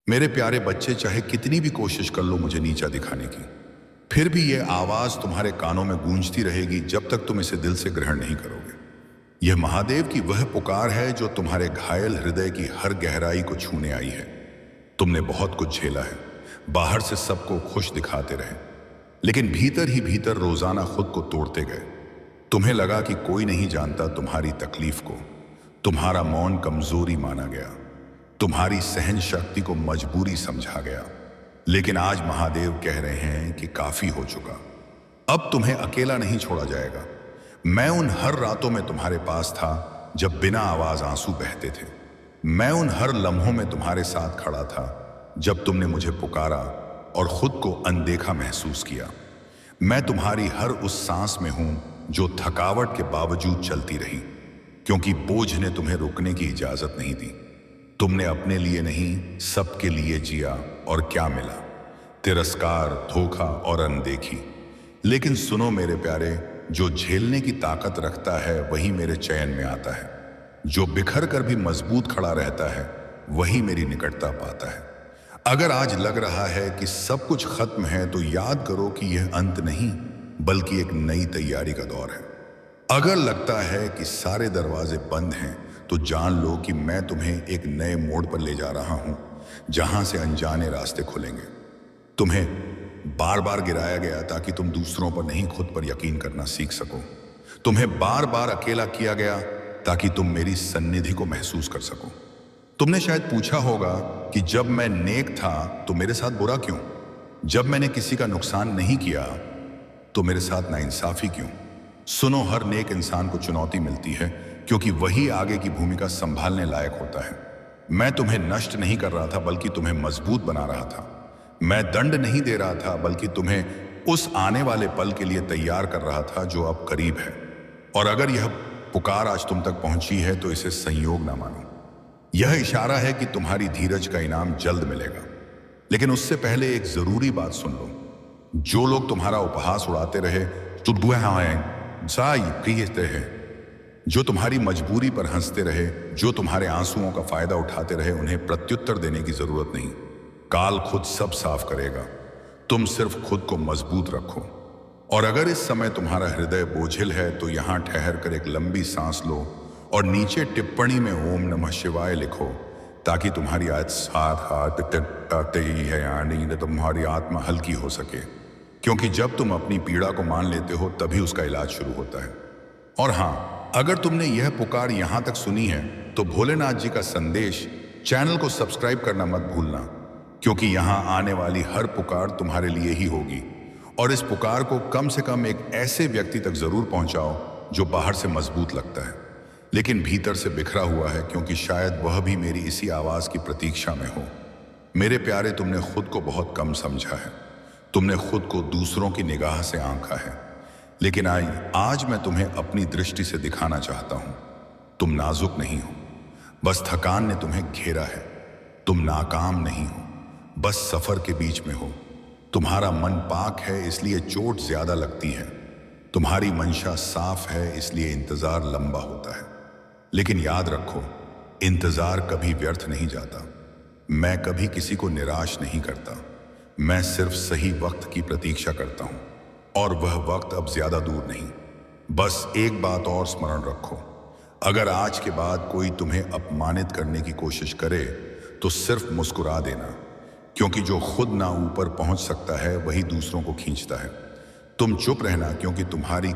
मेरे प्यारे बच्चे, चाहे कितनी भी कोशिश कर लो मुझे नीचा दिखाने की, फिर भी यह आवाज तुम्हारे कानों में गूंजती रहेगी जब तक तुम इसे दिल से ग्रहण नहीं करोगे। यह महादेव की वह पुकार है जो तुम्हारे घायल हृदय की हर गहराई को छूने आई है। तुमने बहुत कुछ झेला है, बाहर से सबको खुश दिखाते रहे, लेकिन भीतर ही भीतर रोजाना खुद को तोड़ते गए। तुम्हें लगा कि कोई नहीं जानता तुम्हारी तकलीफ को, तुम्हारा मौन कमजोरी माना गया, तुम्हारी सहन शक्ति को मजबूरी समझा गया। लेकिन आज महादेव कह रहे हैं कि काफी हो चुका, अब तुम्हें अकेला नहीं छोड़ा जाएगा। मैं उन हर रातों में तुम्हारे पास था जब बिना आवाज आंसू बहते थे। मैं उन हर लम्हों में तुम्हारे साथ खड़ा था जब तुमने मुझे पुकारा और खुद को अनदेखा महसूस किया। मैं तुम्हारी हर उस सांस में हूं जो थकावट के बावजूद चलती रही, क्योंकि बोझ ने तुम्हें रुकने की इजाजत नहीं दी। तुमने अपने लिए नहीं, सबके लिए जिया, और क्या मिला? तिरस्कार, धोखा और अनदेखी। लेकिन सुनो मेरे प्यारे, जो झेलने की ताकत रखता है वही मेरे चयन में आता है। जो बिखर कर भी मजबूत खड़ा रहता है वही मेरी निकटता पाता है। अगर आज लग रहा है कि सब कुछ खत्म है तो याद करो कि यह अंत नहीं, बल्कि एक नई तैयारी का दौर है। अगर लगता है कि सारे दरवाजे बंद हैं तो जान लो कि मैं तुम्हें एक नए मोड़ पर ले जा रहा हूं, जहां से अनजाने रास्ते खुलेंगे। तुम्हें बार बार गिराया गया ताकि तुम दूसरों पर नहीं, खुद पर यकीन करना सीख सको। तुम्हें बार बार अकेला किया गया ताकि तुम मेरी सन्निधि को महसूस कर सको। तुमने शायद पूछा होगा कि जब मैं नेक था तो मेरे साथ बुरा क्यों? जब मैंने किसी का नुकसान नहीं किया तो मेरे साथ नाइंसाफी क्यों? सुनो, हर नेक इंसान को चुनौती मिलती है, क्योंकि वही आगे की भूमिका संभालने लायक होता है। मैं तुम्हें नष्ट नहीं कर रहा था, बल्कि तुम्हें मजबूत बना रहा था। मैं दंड नहीं दे रहा था, बल्कि तुम्हें उस आने वाले पल के लिए तैयार कर रहा था जो अब करीब है। और अगर यह पुकार आज तुम तक पहुंची है तो इसे संयोग ना मानो। यह इशारा है कि तुम्हारी धीरज का इनाम जल्द मिलेगा। लेकिन उससे पहले एक जरूरी बात सुन लो। जो लोग तुम्हारा उपहास उड़ाते रहे, जो तुम्हारी मजबूरी पर हंसते रहे, जो तुम्हारे आंसुओं का फायदा उठाते रहे, उन्हें प्रत्युत्तर देने की जरूरत नहीं। काल खुद सब साफ करेगा। तुम सिर्फ खुद को मजबूत रखो। और अगर इस समय तुम्हारा हृदय बोझिल है तो यहां ठहर कर एक लंबी सांस लो और नीचे टिप्पणी में ओम नमः शिवाय लिखो, ताकि तुम्हारी तुम्हारी आत्मा हल्की हो सके। क्योंकि जब तुम अपनी पीड़ा को मान लेते हो तभी उसका इलाज शुरू होता है। और हां, अगर तुमने यह पुकार यहां तक सुनी है तो भोलेनाथ जी का संदेश चैनल को सब्सक्राइब करना मत भूलना, क्योंकि यहां आने वाली हर पुकार तुम्हारे लिए ही होगी। और इस पुकार को कम से कम एक ऐसे व्यक्ति तक जरूर पहुंचाओ जो बाहर से मजबूत लगता है लेकिन भीतर से बिखरा हुआ है, क्योंकि शायद वह भी मेरी इसी आवाज की प्रतीक्षा में हो। मेरे प्यारे, तुमने खुद को बहुत कम समझा है, तुमने खुद को दूसरों की निगाह से आंका है, लेकिन आज मैं तुम्हें अपनी दृष्टि से दिखाना चाहता हूं। तुम नाजुक नहीं हो, बस थकान ने तुम्हें घेरा है। तुम नाकाम नहीं हो, बस सफर के बीच में हो। तुम्हारा मन पाक है, इसलिए चोट ज्यादा लगती है। तुम्हारी मंशा साफ है, इसलिए इंतजार लंबा होता है। लेकिन याद रखो, इंतजार कभी व्यर्थ नहीं जाता। मैं कभी किसी को निराश नहीं करता। मैं सिर्फ सही वक्त की प्रतीक्षा करता हूं, और वह वक्त अब ज्यादा दूर नहीं। बस एक बात और स्मरण रखो, अगर आज के बाद कोई तुम्हें अपमानित करने की कोशिश करे तो सिर्फ मुस्कुरा देना, क्योंकि जो खुद ना ऊपर पहुंच सकता है वही दूसरों को खींचता है। तुम चुप रहना, क्योंकि तुम्हारी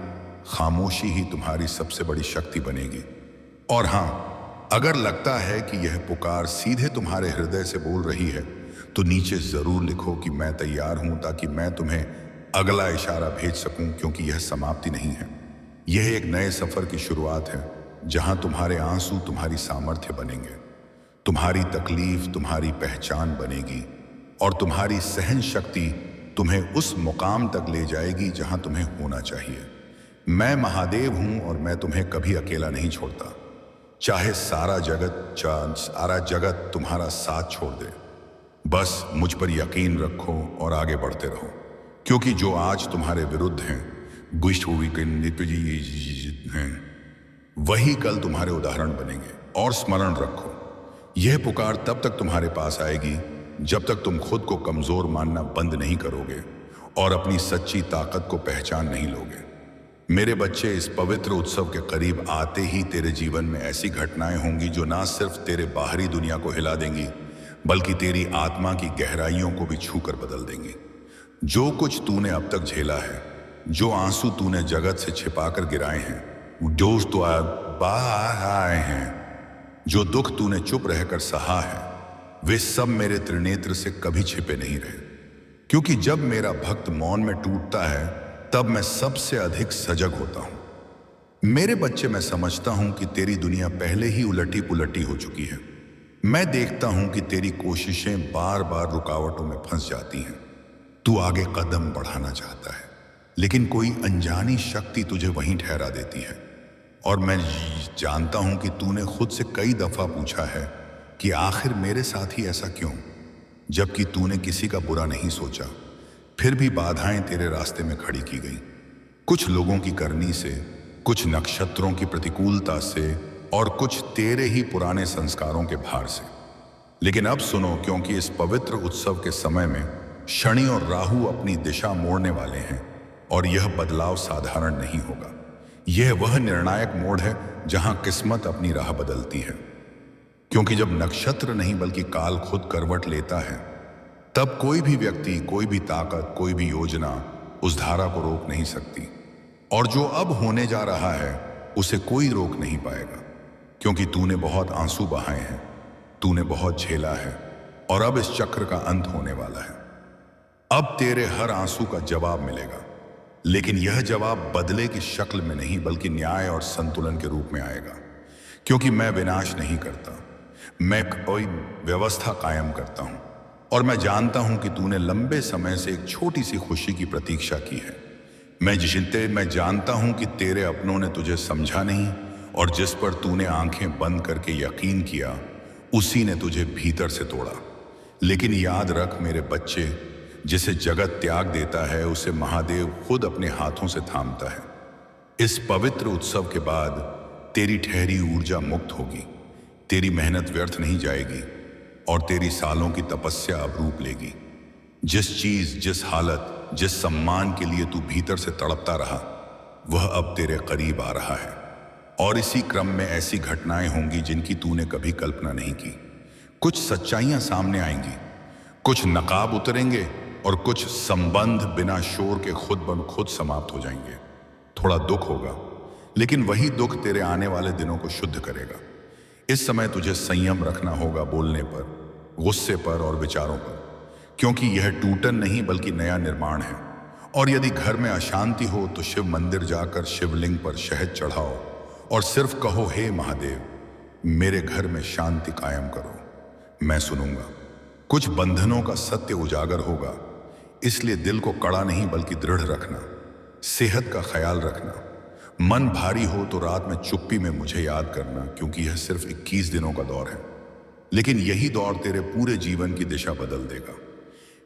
खामोशी ही तुम्हारी सबसे बड़ी शक्ति बनेगी। और हां, अगर लगता है कि यह पुकार सीधे तुम्हारे हृदय से बोल रही है तो नीचे जरूर लिखो कि मैं तैयार हूं, ताकि मैं तुम्हें अगला इशारा भेज सकूं, क्योंकि यह समाप्ति नहीं है। यह एक नए सफर की शुरुआत है, जहां तुम्हारे आंसू तुम्हारी सामर्थ्य बनेंगे, तुम्हारी तकलीफ तुम्हारी पहचान बनेगी, और तुम्हारी सहन शक्ति तुम्हें उस मुकाम तक ले जाएगी जहां तुम्हें होना चाहिए। मैं महादेव हूं और मैं तुम्हें कभी अकेला नहीं छोड़ता, चाहे सारा जगत तुम्हारा साथ छोड़ दे। बस मुझ पर यकीन रखो और आगे बढ़ते रहो, क्योंकि जो आज तुम्हारे विरुद्ध हैं वही कल तुम्हारे उदाहरण बनेंगे। और स्मरण रखो, यह पुकार तब तक तुम्हारे पास आएगी जब तक तुम खुद को कमजोर मानना बंद नहीं करोगे और अपनी सच्ची ताकत को पहचान नहीं लोगे। मेरे बच्चे, इस पवित्र उत्सव के करीब आते ही तेरे जीवन में ऐसी घटनाएं होंगी जो ना सिर्फ तेरे बाहरी दुनिया को हिला देंगी बल्कि तेरी आत्मा की गहराइयों को भी छूकर बदल देंगी। जो कुछ तूने अब तक झेला है, जो आंसू तूने जगत से छिपाकर गिराए हैं, जोश तो बाहर आए हैं, जो दुख तूने चुप रहकर सहा है, वे सब मेरे त्रिनेत्र से कभी छिपे नहीं रहे। क्योंकि जब मेरा भक्त मौन में टूटता है तब मैं सबसे अधिक सजग होता हूं। मेरे बच्चे, मैं समझता हूं कि तेरी दुनिया पहले ही उलटी पुलटी हो चुकी है। मैं देखता हूं कि तेरी कोशिशें बार बार रुकावटों में फंस जाती हैं। तू आगे कदम बढ़ाना चाहता है लेकिन कोई अनजानी शक्ति तुझे वहीं ठहरा देती है। और मैं जानता हूं कि तूने खुद से कई दफा पूछा है कि आखिर मेरे साथ ही ऐसा क्यों, जबकि तूने किसी का बुरा नहीं सोचा। फिर भी बाधाएं तेरे रास्ते में खड़ी की गई, कुछ लोगों की करनी से, कुछ नक्षत्रों की प्रतिकूलता से और कुछ तेरे ही पुराने संस्कारों के भार से। लेकिन अब सुनो, क्योंकि इस पवित्र उत्सव के समय में शनि और राहु अपनी दिशा मोड़ने वाले हैं और यह बदलाव साधारण नहीं होगा। यह वह निर्णायक मोड़ है जहां किस्मत अपनी राह बदलती है। क्योंकि जब नक्षत्र नहीं बल्कि काल खुद करवट लेता है, तब कोई भी व्यक्ति, कोई भी ताकत, कोई भी योजना उस धारा को रोक नहीं सकती। और जो अब होने जा रहा है उसे कोई रोक नहीं पाएगा। क्योंकि तूने बहुत आंसू बहाए हैं, तूने बहुत झेला है और अब इस चक्र का अंत होने वाला है। अब तेरे हर आंसू का जवाब मिलेगा, लेकिन यह जवाब बदले की शक्ल में नहीं बल्कि न्याय और संतुलन के रूप में आएगा। क्योंकि मैं विनाश नहीं करता, मैं कोई व्यवस्था कायम करता हूं। और मैं जानता हूं कि तूने लंबे समय से एक छोटी सी खुशी की प्रतीक्षा की है। मैं जानता हूं कि तेरे अपनों ने तुझे समझा नहीं और जिस पर तूने आंखें बंद करके यकीन किया, उसी ने तुझे भीतर से तोड़ा। लेकिन याद रख मेरे बच्चे, जिसे जगत त्याग देता है उसे महादेव खुद अपने हाथों से थामता है। इस पवित्र उत्सव के बाद तेरी ठहरी ऊर्जा मुक्त होगी, तेरी मेहनत व्यर्थ नहीं जाएगी और तेरी सालों की तपस्या अब रूप लेगी। जिस चीज, जिस हालत, जिस सम्मान के लिए तू भीतर से तड़पता रहा, वह अब तेरे करीब आ रहा है। और इसी क्रम में ऐसी घटनाएं होंगी जिनकी तूने कभी कल्पना नहीं की। कुछ सच्चाइयां सामने आएंगी, कुछ नकाब उतरेंगे और कुछ संबंध बिना शोर के खुद ब खुद समाप्त हो जाएंगे। थोड़ा दुख होगा, लेकिन वही दुख तेरे आने वाले दिनों को शुद्ध करेगा। इस समय तुझे संयम रखना होगा, बोलने पर, गुस्से पर और विचारों पर, क्योंकि यह टूटन नहीं बल्कि नया निर्माण है। और यदि घर में अशांति हो तो शिव मंदिर जाकर शिवलिंग पर शहद चढ़ाओ और सिर्फ कहो, हे महादेव, मेरे घर में शांति कायम करो, मैं सुनूंगा। कुछ बंधनों का सत्य उजागर होगा, इसलिए दिल को कड़ा नहीं बल्कि दृढ़ रखना। सेहत का ख्याल रखना। मन भारी हो तो रात में चुप्पी में मुझे याद करना, क्योंकि यह सिर्फ 21 दिनों का दौर है, लेकिन यही दौर तेरे पूरे जीवन की दिशा बदल देगा।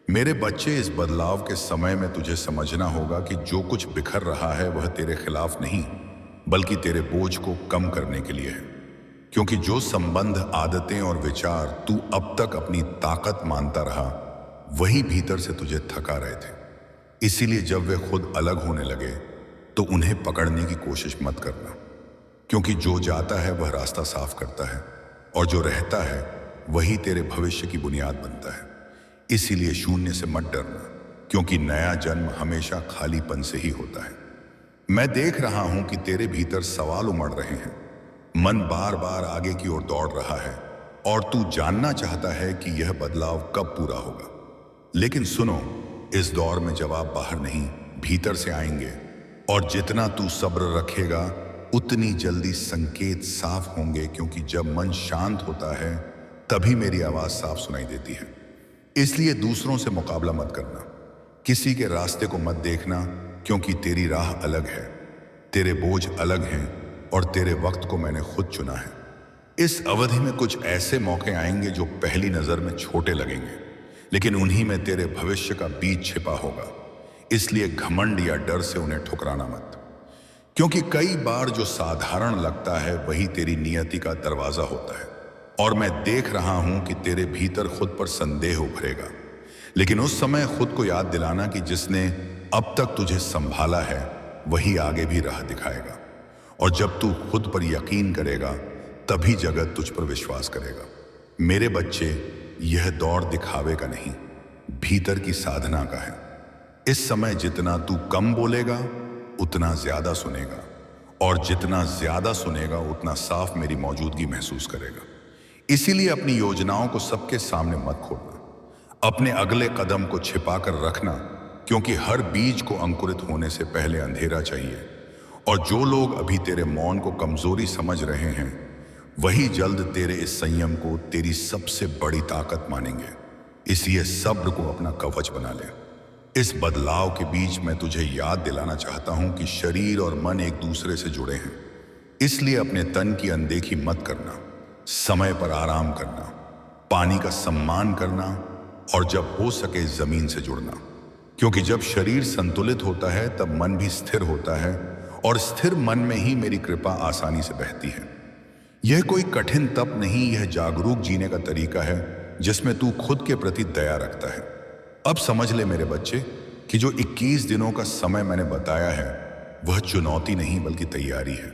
मेरे बच्चे, इस बदलाव के समय में तुझे समझना होगा कि जो कुछ बिखर रहा है वह तेरे खिलाफ नहीं बल्कि तेरे बोझ को कम करने के लिए है। क्योंकि जो संबंध, आदतें और विचार तू अब तक अपनी ताकत मानता रहा, वही भीतर से तुझे थका रहे थे। इसीलिए जब वे खुद अलग होने लगे तो उन्हें पकड़ने की कोशिश मत करना। क्योंकि जो जाता है वह रास्ता साफ करता है और जो रहता है वही तेरे भविष्य की बुनियाद बनता है। इसीलिए शून्य से मत डरना, क्योंकि नया जन्म हमेशा खालीपन से ही होता है। मैं देख रहा हूं कि तेरे भीतर सवाल उमड़ रहे हैं, मन बार बार आगे की ओर दौड़ रहा है और तू जानना चाहता है कि यह बदलाव कब पूरा होगा। लेकिन सुनो, इस दौर में जवाब बाहर नहीं, भीतर से आएंगे। और जितना तू सब्र रखेगा उतनी जल्दी संकेत साफ होंगे। क्योंकि जब मन शांत होता है तभी मेरी आवाज साफ सुनाई देती है। इसलिए दूसरों से मुकाबला मत करना, किसी के रास्ते को मत देखना, क्योंकि तेरी राह अलग है, तेरे बोझ अलग हैं और तेरे वक्त को मैंने खुद चुना है। इस अवधि में कुछ ऐसे मौके आएंगे जो पहली नजर में छोटे लगेंगे, लेकिन उन्हीं में तेरे भविष्य का बीज छिपा होगा। इसलिए घमंड या डर से उन्हें ठुकराना मत, क्योंकि कई बार जो साधारण लगता है वही तेरी नियति का दरवाजा होता है। और मैं देख रहा हूं कि तेरे भीतर खुद पर संदेह उभरेगा। लेकिन उस समय खुद को याद दिलाना कि जिसने अब तक तुझे संभाला है वही आगे भी राह दिखाएगा। और जब तू खुद पर यकीन करेगा तभी जगत तुझ पर विश्वास करेगा। मेरे बच्चे, यह दौड़ दिखावे का नहीं, भीतर की साधना का है। इस समय जितना तू कम बोलेगा उतना ज्यादा सुनेगा, और जितना ज्यादा सुनेगा उतना साफ मेरी मौजूदगी महसूस करेगा। इसीलिए अपनी योजनाओं को सबके सामने मत खोलना, अपने अगले कदम को छिपा कर रखना, क्योंकि हर बीज को अंकुरित होने से पहले अंधेरा चाहिए। और जो लोग अभी तेरे मौन को कमजोरी समझ रहे हैं वही जल्द तेरे इस संयम को तेरी सबसे बड़ी ताकत मानेंगे। इसलिए सब्र को अपना कवच बना ले। इस बदलाव के बीच मैं तुझे याद दिलाना चाहता हूं कि शरीर और मन एक दूसरे से जुड़े हैं। इसलिए अपने तन की अनदेखी मत करना, समय पर आराम करना, पानी का सम्मान करना, और जब हो सके जमीन से जुड़ना। क्योंकि जब शरीर संतुलित होता है तब मन भी स्थिर होता है, और स्थिर मन में ही मेरी कृपा आसानी से बहती है। यह कोई कठिन तप नहीं, यह जागरूक जीने का तरीका है जिसमें तू खुद के प्रति दया रखता है। अब समझ ले मेरे बच्चे कि जो 21 दिनों का समय मैंने बताया है वह चुनौती नहीं बल्कि तैयारी है।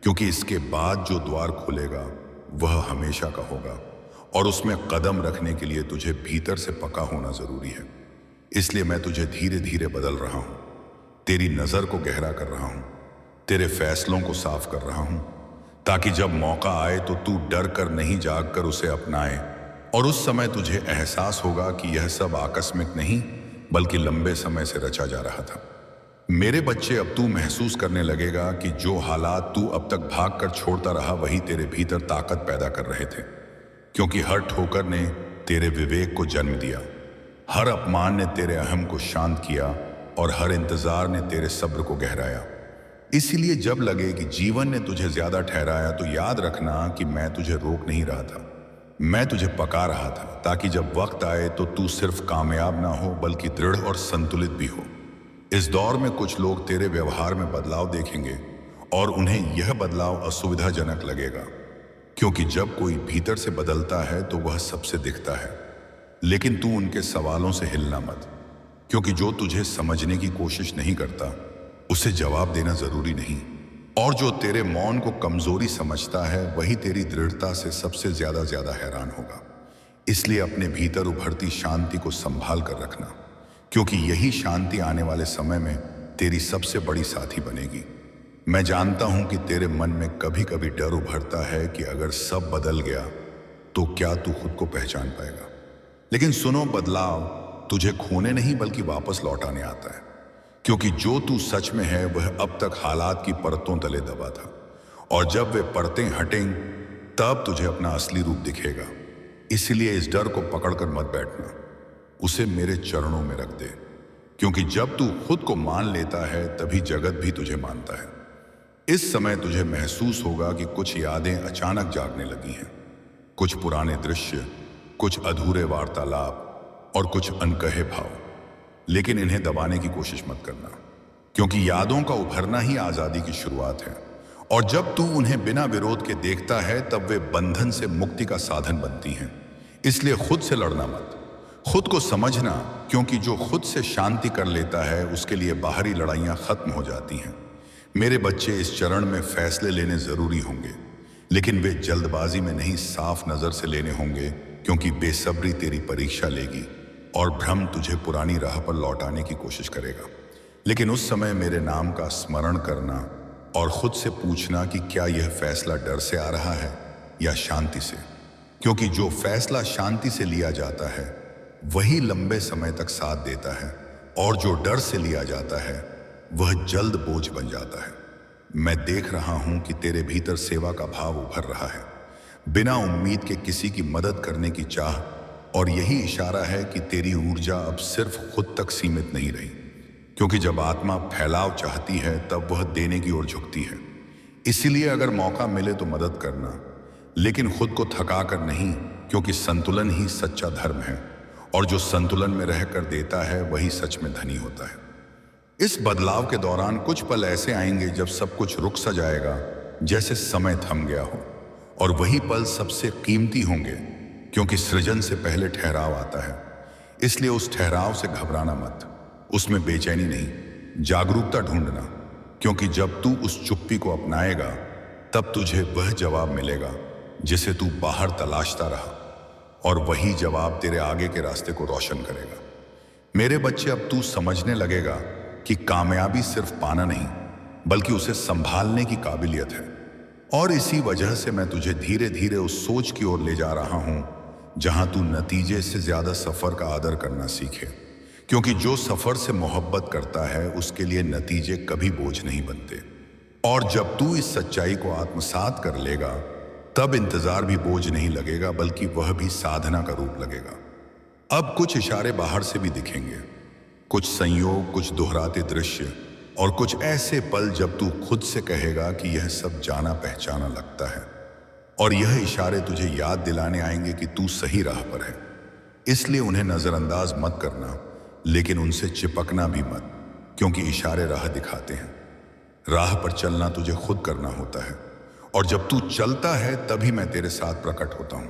क्योंकि इसके बाद जो द्वार खुलेगा वह हमेशा का होगा, और उसमें कदम रखने के लिए तुझे भीतर से पका होना जरूरी है। इसलिए मैं तुझे धीरे धीरे बदल रहा हूं, तेरी नजर को गहरा कर रहा हूं, तेरे फैसलों को साफ कर रहा हूं, ताकि जब मौका आए तो तू डर कर नहीं जाग कर उसे अपनाए। और उस समय तुझे एहसास होगा कि यह सब आकस्मिक नहीं बल्कि लंबे समय से रचा जा रहा था। मेरे बच्चे, अब तू महसूस करने लगेगा कि जो हालात तू अब तक भाग कर छोड़ता रहा वही तेरे भीतर ताकत पैदा कर रहे थे। क्योंकि हर ठोकर ने तेरे विवेक को जन्म दिया, हर अपमान ने तेरे अहम को शांत किया, और हर इंतजार ने तेरे सब्र को गहराया। इसीलिए जब लगे कि जीवन ने तुझे ज्यादा ठहराया तो याद रखना कि मैं तुझे रोक नहीं रहा था, मैं तुझे पका रहा था, ताकि जब वक्त आए तो तू सिर्फ कामयाब ना हो बल्कि दृढ़ और संतुलित भी हो। इस दौर में कुछ लोग तेरे व्यवहार में बदलाव देखेंगे और उन्हें यह बदलाव असुविधाजनक लगेगा, क्योंकि जब कोई भीतर से बदलता है तो वह सबसे दिखता है। लेकिन तू उनके सवालों से हिलना मत, क्योंकि जो तुझे समझने की कोशिश नहीं करता उसे जवाब देना जरूरी नहीं, और जो तेरे मौन को कमजोरी समझता है वही तेरी दृढ़ता से सबसे ज्यादा हैरान होगा। इसलिए अपने भीतर उभरती शांति को संभाल कर रखना, क्योंकि यही शांति आने वाले समय में तेरी सबसे बड़ी साथी बनेगी। मैं जानता हूं कि तेरे मन में कभी कभी डर उभरता है कि अगर सब बदल गया तो क्या तू खुद को पहचान पाएगा। लेकिन सुनो, बदलाव तुझे खोने नहीं बल्कि वापस लौटाने आता है। क्योंकि जो तू सच में है वह अब तक हालात की परतों तले दबा था, और जब वे परतें हटेंगी तब तुझे अपना असली रूप दिखेगा। इसलिए इस डर को पकड़कर मत बैठना, उसे मेरे चरणों में रख दे, क्योंकि जब तू खुद को मान लेता है तभी जगत भी तुझे मानता है। इस समय तुझे महसूस होगा कि कुछ यादें अचानक जागने लगी हैं, कुछ पुराने दृश्य, कुछ अधूरे वार्तालाप और कुछ अनकहे भाव। लेकिन इन्हें दबाने की कोशिश मत करना, क्योंकि यादों का उभरना ही आजादी की शुरुआत है। और जब तू उन्हें बिना विरोध के देखता है तब वे बंधन से मुक्ति का साधन बनती हैं। इसलिए खुद से लड़ना मत, खुद को समझना, क्योंकि जो खुद से शांति कर लेता है उसके लिए बाहरी लड़ाइयां खत्म हो जाती हैं। मेरे बच्चे, इस चरण में फैसले लेने जरूरी होंगे, लेकिन वे जल्दबाजी में नहीं, साफ नजर से लेने होंगे, क्योंकि बेसब्री तेरी परीक्षा लेगी और भ्रम तुझे पुरानी राह पर लौटाने की कोशिश करेगा। लेकिन उस समय मेरे नाम का स्मरण करना और खुद से पूछना कि क्या यह फैसला डर से आ रहा है या शांति से, क्योंकि जो फैसला शांति से लिया जाता है वही लंबे समय तक साथ देता है, और जो डर से लिया जाता है वह जल्द बोझ बन जाता है। मैं देख रहा हूं कि तेरे भीतर सेवा का भाव उभर रहा है, बिना उम्मीद के किसी की मदद करने की चाह, और यही इशारा है कि तेरी ऊर्जा अब सिर्फ खुद तक सीमित नहीं रही। क्योंकि जब आत्मा फैलाव चाहती है तब वह देने की ओर झुकती है। इसीलिए अगर मौका मिले तो मदद करना, लेकिन खुद को थका कर नहीं, क्योंकि संतुलन ही सच्चा धर्म है, और जो संतुलन में रहकर देता है वही सच में धनी होता है। इस बदलाव के दौरान कुछ पल ऐसे आएंगे जब सब कुछ रुक सा जाएगा, जैसे समय थम गया हो, और वही पल सबसे कीमती होंगे, क्योंकि सृजन से पहले ठहराव आता है। इसलिए उस ठहराव से घबराना मत, उसमें बेचैनी नहीं, जागरूकता ढूंढना, क्योंकि जब तू उस चुप्पी को अपनाएगा तब तुझे वह जवाब मिलेगा जिसे तू बाहर तलाशता रहा, और वही जवाब तेरे आगे के रास्ते को रोशन करेगा। मेरे बच्चे, अब तू समझने लगेगा कि कामयाबी सिर्फ पाना नहीं, बल्कि उसे संभालने की काबिलियत है। और इसी वजह से मैं तुझे धीरे धीरे उस सोच की ओर ले जा रहा हूं जहां तू नतीजे से ज्यादा सफर का आदर करना सीखे, क्योंकि जो सफर से मोहब्बत करता है उसके लिए नतीजे कभी बोझ नहीं बनते। और जब तू इस सच्चाई को आत्मसात कर लेगा तब इंतजार भी बोझ नहीं लगेगा, बल्कि वह भी साधना का रूप लगेगा। अब कुछ इशारे बाहर से भी दिखेंगे, कुछ संयोग, कुछ दोहराते दृश्य और कुछ ऐसे पल जब तू खुद से कहेगा कि यह सब जाना पहचाना लगता है। और यह इशारे तुझे याद दिलाने आएंगे कि तू सही राह पर है। इसलिए उन्हें नजरअंदाज मत करना, लेकिन उनसे चिपकना भी मत, क्योंकि इशारे राह दिखाते हैं। राह पर चलना तुझे खुद करना होता है, और जब तू चलता है तभी मैं तेरे साथ प्रकट होता हूं।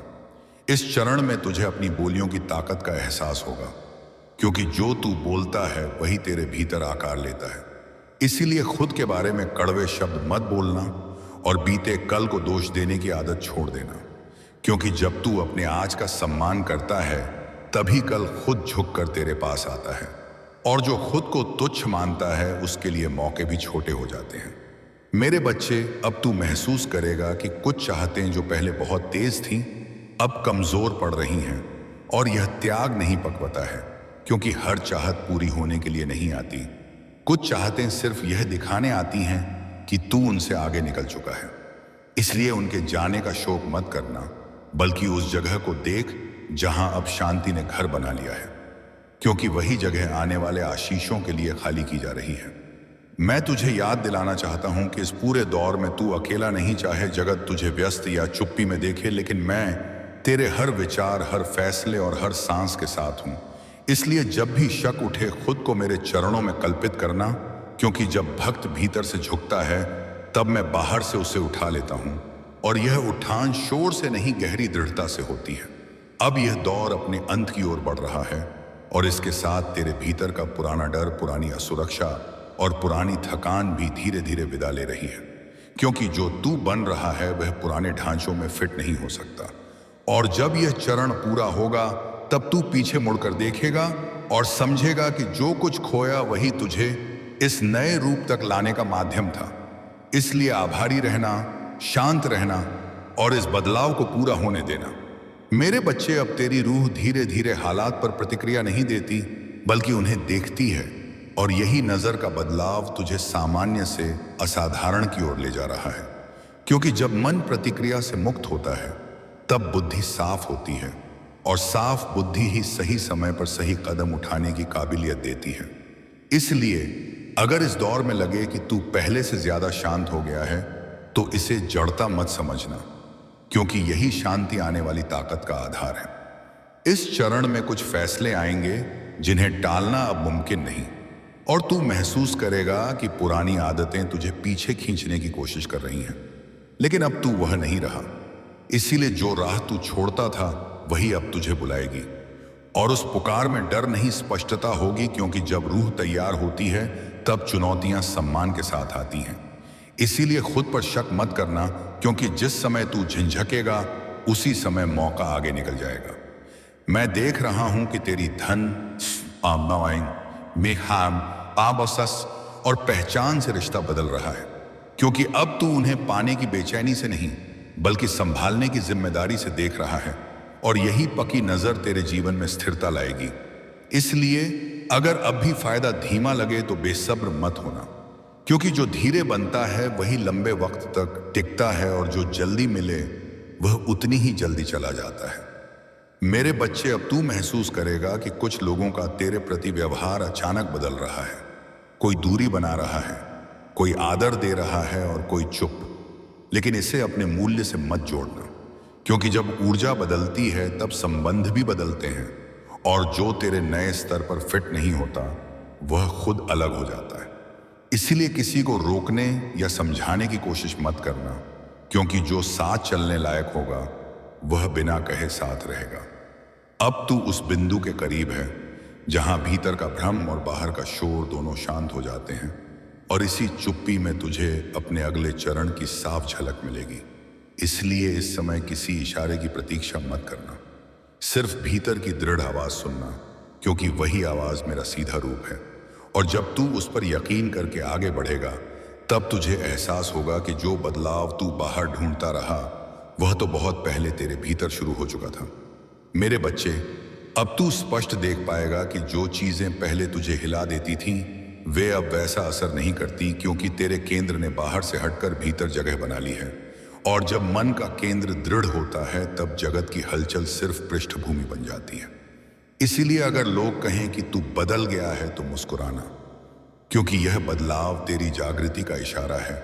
इस चरण में तुझे अपनी बोलियों की ताकत का एहसास होगा, क्योंकि जो तू बोलता है वही तेरे भीतर आकार लेता है। इसीलिए खुद के बारे में कड़वे शब्द मत बोलना और बीते कल को दोष देने की आदत छोड़ देना, क्योंकि जब तू अपने आज का सम्मान करता है तभी कल खुद झुक कर तेरे पास आता है। और जो खुद को तुच्छ मानता है उसके लिए मौके भी छोटे हो जाते हैं। मेरे बच्चे, अब तू महसूस करेगा कि कुछ चाहतें जो पहले बहुत तेज थीं अब कमजोर पड़ रही हैं, और यह त्याग नहीं पकवता है, क्योंकि हर चाहत पूरी होने के लिए नहीं आती। कुछ चाहतें सिर्फ यह दिखाने आती हैं कि तू उनसे आगे निकल चुका है। इसलिए उनके जाने का शोक मत करना, बल्कि उस जगह को देख जहां अब शांति ने घर बना लिया है, क्योंकि वही जगह आने वाले आशीषों के लिए खाली की जा रही है। मैं तुझे याद दिलाना चाहता हूं कि इस पूरे दौर में तू अकेला नहीं, चाहे जगत तुझे व्यस्त या चुप्पी में देखे, लेकिन मैं तेरे हर विचार, हर फैसले और हर सांस के साथ हूं। इसलिए जब भी शक उठे खुद को मेरे चरणों में कल्पित करना, क्योंकि जब भक्त भीतर से झुकता है तब मैं बाहर से उसे उठा लेता हूं, और यह उठान शोर से नहीं, गहरी दृढ़ता से होती है। अब यह दौर अपने अंत की ओर बढ़ रहा है, और इसके साथ तेरे भीतर का पुराना डर, पुरानी असुरक्षा और पुरानी थकान भी धीरे धीरे विदा ले रही है, क्योंकि जो तू बन रहा है वह पुराने ढांचों में फिट नहीं हो सकता। और जब यह चरण पूरा होगा तब तू पीछे मुड़कर देखेगा और समझेगा कि जो कुछ खोया वही तुझे इस नए रूप तक लाने का माध्यम था। इसलिए आभारी रहना, शांत रहना और इस बदलाव को पूरा होने देना। मेरे बच्चे, अब तेरी रूह धीरे धीरे हालात पर प्रतिक्रिया नहीं देती, बल्कि उन्हें देखती है, और यही नजर का बदलाव तुझे सामान्य से असाधारण की ओर ले जा रहा है। क्योंकि जब मन प्रतिक्रिया से मुक्त होता है तब बुद्धि साफ होती है, और साफ बुद्धि ही सही समय पर सही कदम उठाने की काबिलियत देती है। इसलिए अगर इस दौर में लगे कि तू पहले से ज्यादा शांत हो गया है तो इसे जड़ता मत समझना, क्योंकि यही शांति आने वाली ताकत का आधार है। इस चरण में कुछ फैसले आएंगे जिन्हें टालना अब मुमकिन नहीं, और तू महसूस करेगा कि पुरानी आदतें तुझे पीछे खींचने की कोशिश कर रही हैं, लेकिन अब तू वह नहीं रहा। इसीलिए जो राह तू छोड़ता था वही अब तुझे बुलाएगी, और उस पुकार में डर नहीं, स्पष्टता होगी, क्योंकि जब रूह तैयार होती है तब चुनौतियां सम्मान के साथ आती हैं। इसीलिए खुद पर शक मत करना, क्योंकि जिस समय तू झिझकेगा उसी समय मौका आगे निकल जाएगा। मैं देख रहा हूं कि तेरी धन, मेहाम, आबसस और पहचान से रिश्ता बदल रहा है, क्योंकि अब तू उन्हें पाने की बेचैनी से नहीं, बल्कि संभालने की जिम्मेदारी से देख रहा है, और यही पक्की नजर तेरे जीवन में स्थिरता लाएगी। इसलिए अगर अब भी फायदा धीमा लगे तो बेसब्र मत होना, क्योंकि जो धीरे बनता है वही लंबे वक्त तक टिकता है, और जो जल्दी मिले वह उतनी ही जल्दी चला जाता है। मेरे बच्चे, अब तू महसूस करेगा कि कुछ लोगों का तेरे प्रति व्यवहार अचानक बदल रहा है। कोई दूरी बना रहा है, कोई आदर दे रहा है और कोई चुप। लेकिन इसे अपने मूल्य से मत जोड़ना, क्योंकि जब ऊर्जा बदलती है तब संबंध भी बदलते हैं, और जो तेरे नए स्तर पर फिट नहीं होता वह खुद अलग हो जाता है। इसीलिए किसी को रोकने या समझाने की कोशिश मत करना, क्योंकि जो साथ चलने लायक होगा वह बिना कहे साथ रहेगा। अब तू उस बिंदु के करीब है जहां भीतर का भ्रम और बाहर का शोर दोनों शांत हो जाते हैं, और इसी चुप्पी में तुझे अपने अगले चरण की साफ झलक मिलेगी। इसलिए इस समय किसी इशारे की प्रतीक्षा मत करना, सिर्फ भीतर की दृढ़ आवाज सुनना, क्योंकि वही आवाज मेरा सीधा रूप है। और जब तू उस पर यकीन करके आगे बढ़ेगा, तब तुझे एहसास होगा कि जो बदलाव तू बाहर ढूंढता रहा वह तो बहुत पहले तेरे भीतर शुरू हो चुका था। मेरे बच्चे, अब तू स्पष्ट देख पाएगा कि जो चीजें पहले तुझे हिला देती थीं वे अब वैसा असर नहीं करती, क्योंकि तेरे केंद्र ने बाहर से हटकर भीतर जगह बना ली है। और जब मन का केंद्र दृढ़ होता है तब जगत की हलचल सिर्फ पृष्ठभूमि बन जाती है। इसीलिए अगर लोग कहें कि तू बदल गया है तो मुस्कुराना, क्योंकि यह बदलाव तेरी जागृति का इशारा है,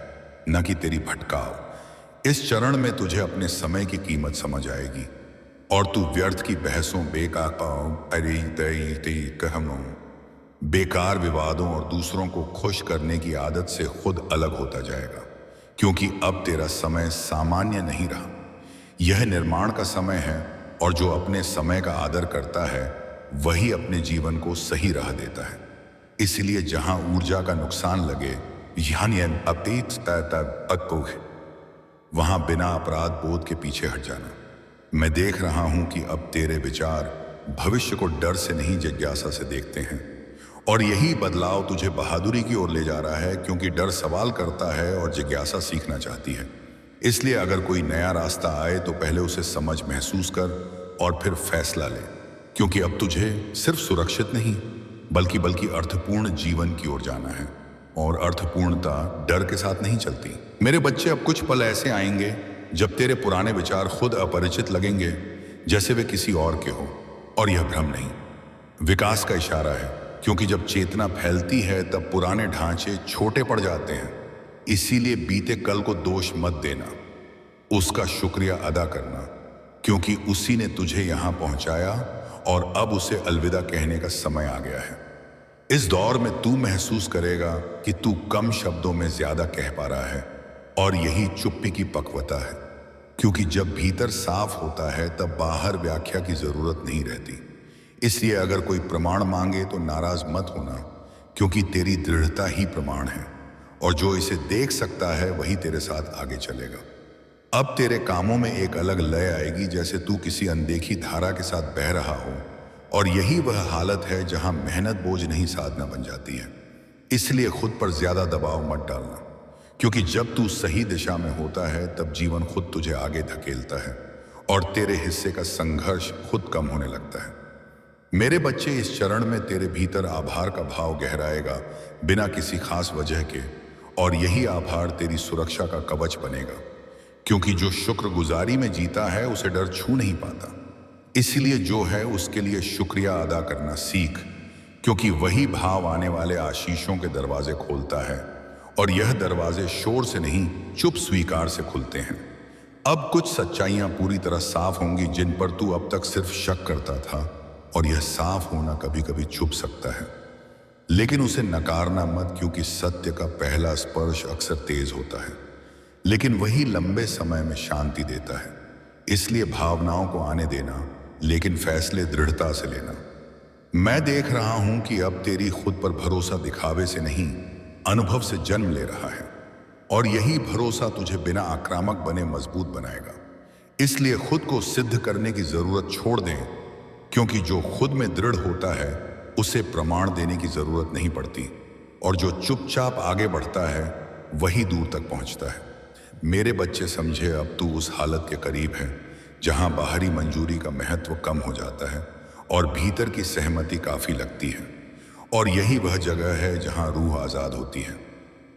न कि तेरी भटकाव। इस चरण में तुझे अपने समय की कीमत समझ आएगी और तू व्यर्थ की बहसों, बेकार विवादों और दूसरों को खुश करने की आदत से खुद अलग होता जाएगा, क्योंकि अब तेरा समय सामान्य नहीं रहा, यह निर्माण का समय है। और जो अपने समय का आदर करता है वही अपने जीवन को सही राह देता है। इसलिए जहां ऊर्जा का नुकसान लगे, वहां बिना अपराध बोध के पीछे हट जाना। मैं देख रहा हूं कि अब तेरे विचार भविष्य को डर से नहीं, जिज्ञासा से देखते हैं, और यही बदलाव तुझे बहादुरी की ओर ले जा रहा है, क्योंकि डर सवाल करता है और जिज्ञासा सीखना चाहती है। इसलिए अगर कोई नया रास्ता आए तो पहले उसे समझ, महसूस कर और फिर फैसला ले, क्योंकि अब तुझे सिर्फ सुरक्षित नहीं बल्कि अर्थपूर्ण जीवन की ओर जाना है। और अर्थपूर्णता डर के साथ नहीं चलती। मेरे बच्चे, अब कुछ पल ऐसे आएंगे जब तेरे पुराने विचार खुद अपरिचित लगेंगे, जैसे वे किसी और के हो। और यह भ्रम नहीं, विकास का इशारा है, क्योंकि जब चेतना फैलती है तब पुराने ढांचे छोटे पड़ जाते हैं। इसीलिए बीते कल को दोष मत देना, उसका शुक्रिया अदा करना, क्योंकि उसी ने तुझे यहां पहुंचाया और अब उसे अलविदा कहने का समय आ गया है। इस दौर में तू महसूस करेगा कि तू कम शब्दों में ज्यादा कह पा रहा है, और यही चुप्पी की पक्वता है, क्योंकि जब भीतर साफ होता है तब बाहर व्याख्या की जरूरत नहीं रहती। इसलिए अगर कोई प्रमाण मांगे तो नाराज मत होना, क्योंकि तेरी दृढ़ता ही प्रमाण है, और जो इसे देख सकता है वही तेरे साथ आगे चलेगा। अब तेरे कामों में एक अलग लय आएगी, जैसे तू किसी अनदेखी धारा के साथ बह रहा हो, और यही वह हालत है जहां मेहनत बोझ नहीं साधना बन जाती है। इसलिए खुद पर ज्यादा दबाव मत डालना, क्योंकि जब तू सही दिशा में होता है तब जीवन खुद तुझे आगे धकेलता है और तेरे हिस्से का संघर्ष खुद कम होने लगता है। मेरे बच्चे, इस चरण में तेरे भीतर आभार का भाव गहराएगा बिना किसी खास वजह के, और यही आभार तेरी सुरक्षा का कवच बनेगा, क्योंकि जो शुक्रगुजारी में जीता है उसे डर छू नहीं पाता। इसलिए जो है उसके लिए शुक्रिया अदा करना सीख, क्योंकि वही भाव आने वाले आशीषों के दरवाजे खोलता है, और यह दरवाजे शोर से नहीं, चुप स्वीकार से खुलते हैं। अब कुछ सच्चाइयां पूरी तरह साफ होंगी जिन पर तू अब तक सिर्फ शक करता था, और यह साफ होना कभी कभी छुप सकता है, लेकिन उसे नकारना मत, क्योंकि सत्य का पहला स्पर्श अक्सर तेज होता है, लेकिन वही लंबे समय में शांति देता है। इसलिए भावनाओं को आने देना, लेकिन फैसले दृढ़ता से लेना। मैं देख रहा हूं कि अब तेरी खुद पर भरोसा दिखावे से नहीं, अनुभव से जन्म ले रहा है, और यही भरोसा तुझे बिना आक्रामक बने मजबूत बनाएगा। इसलिए खुद को सिद्ध करने की जरूरत छोड़ दें, क्योंकि जो खुद में दृढ़ होता है उसे प्रमाण देने की जरूरत नहीं पड़ती, और जो चुपचाप आगे बढ़ता है वही दूर तक पहुंचता है। मेरे बच्चे समझे, अब तू उस हालत के करीब है जहां बाहरी मंजूरी का महत्व कम हो जाता है और भीतर की सहमति काफी लगती है, और यही वह जगह है जहां रूह आजाद होती है।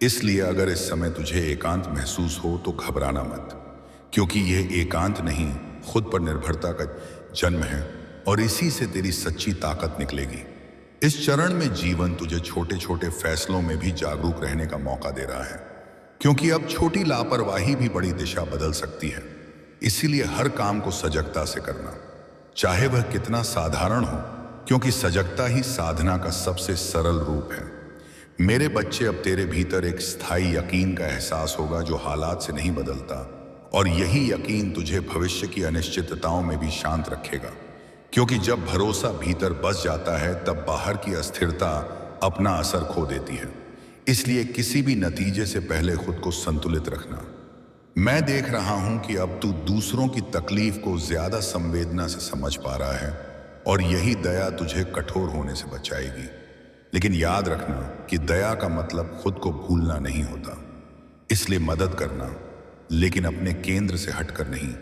इसलिए अगर इस समय तुझे एकांत महसूस हो तो घबराना मत, क्योंकि यह एकांत नहीं, खुद पर निर्भरता का जन्म है, और इसी से तेरी सच्ची ताकत निकलेगी। इस चरण में जीवन तुझे छोटे छोटे फैसलों में भी जागरूक रहने का मौका दे रहा है, क्योंकि अब छोटी लापरवाही भी बड़ी दिशा बदल सकती है। इसीलिए हर काम को सजगता से करना, चाहे वह कितना साधारण हो, क्योंकि सजगता ही साधना का सबसे सरल रूप है। मेरे बच्चे, अब तेरे भीतर एक स्थायी यकीन का एहसास होगा जो हालात से नहीं बदलता और यही यकीन तुझे भविष्य की अनिश्चितताओं में भी शांत रखेगा। क्योंकि जब भरोसा भीतर बस जाता है तब बाहर की अस्थिरता अपना असर खो देती है। इसलिए किसी भी नतीजे से पहले खुद को संतुलित रखना। मैं देख रहा हूं कि अब तू दूसरों की तकलीफ को ज्यादा संवेदना से समझ पा रहा है और यही दया तुझे कठोर होने से बचाएगी। लेकिन याद रखना कि दया का मतलब खुद को भूलना नहीं होता। इसलिए मदद करना, लेकिन अपने केंद्र से हटकर नहीं,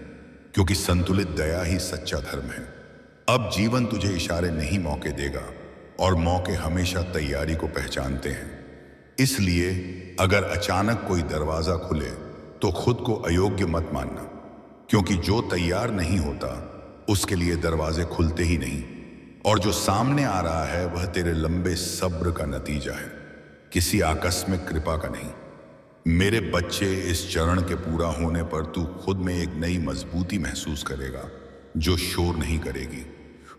क्योंकि संतुलित दया ही सच्चा धर्म है। अब जीवन तुझे इशारे नहीं मौके देगा, और मौके हमेशा तैयारी को पहचानते हैं। इसलिए अगर अचानक कोई दरवाजा खुले तो खुद को अयोग्य मत मानना, क्योंकि जो तैयार नहीं होता उसके लिए दरवाजे खुलते ही नहीं। और जो सामने आ रहा है वह तेरे लंबे सब्र का नतीजा है, किसी आकस्मिक कृपा का नहीं। मेरे बच्चे, इस चरण के पूरा होने पर तू खुद में एक नई मजबूती महसूस करेगा जो शोर नहीं करेगी,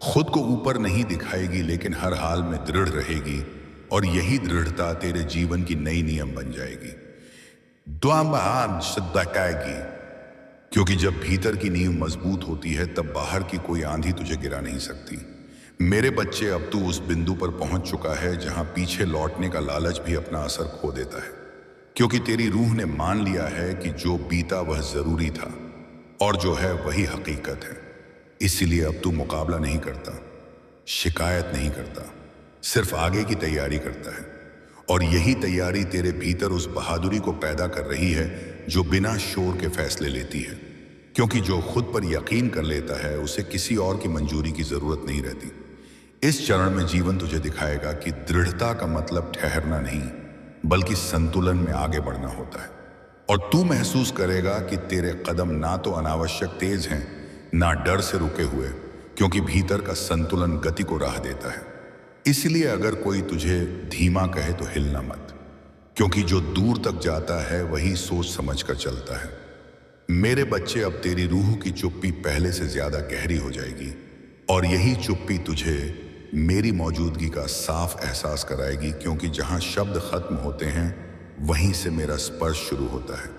खुद को ऊपर नहीं दिखाएगी, लेकिन हर हाल में दृढ़ रहेगी। और यही दृढ़ता तेरे जीवन की नई नियम बन जाएगी, बताएगी। क्योंकि जब भीतर की नींव मजबूत होती है तब बाहर की कोई आंधी तुझे गिरा नहीं सकती। मेरे बच्चे, अब तू उस बिंदु पर पहुंच चुका है जहां पीछे लौटने का लालच भी अपना असर खो देता है, क्योंकि तेरी रूह ने मान लिया है कि जो बीता वह जरूरी था और जो है वही हकीकत है। इसीलिए अब तू मुकाबला नहीं करता, शिकायत नहीं करता, सिर्फ आगे की तैयारी करता है। और यही तैयारी तेरे भीतर उस बहादुरी को पैदा कर रही है जो बिना शोर के फैसले लेती है। क्योंकि जो खुद पर यकीन कर लेता है उसे किसी और की मंजूरी की जरूरत नहीं रहती। इस चरण में जीवन तुझे दिखाएगा कि दृढ़ता का मतलब ठहरना नहीं, बल्कि संतुलन में आगे बढ़ना होता है। और तू महसूस करेगा कि तेरे कदम ना तो अनावश्यक तेज हैं, ना डर से रुके हुए, क्योंकि भीतर का संतुलन गति को राह देता है। इसलिए अगर कोई तुझे धीमा कहे तो हिलना मत, क्योंकि जो दूर तक जाता है वही सोच समझ कर चलता है। मेरे बच्चे, अब तेरी रूह की चुप्पी पहले से ज्यादा गहरी हो जाएगी, और यही चुप्पी तुझे मेरी मौजूदगी का साफ एहसास कराएगी। क्योंकि जहां शब्द खत्म होते हैं वहीं से मेरा स्पर्श शुरू होता है।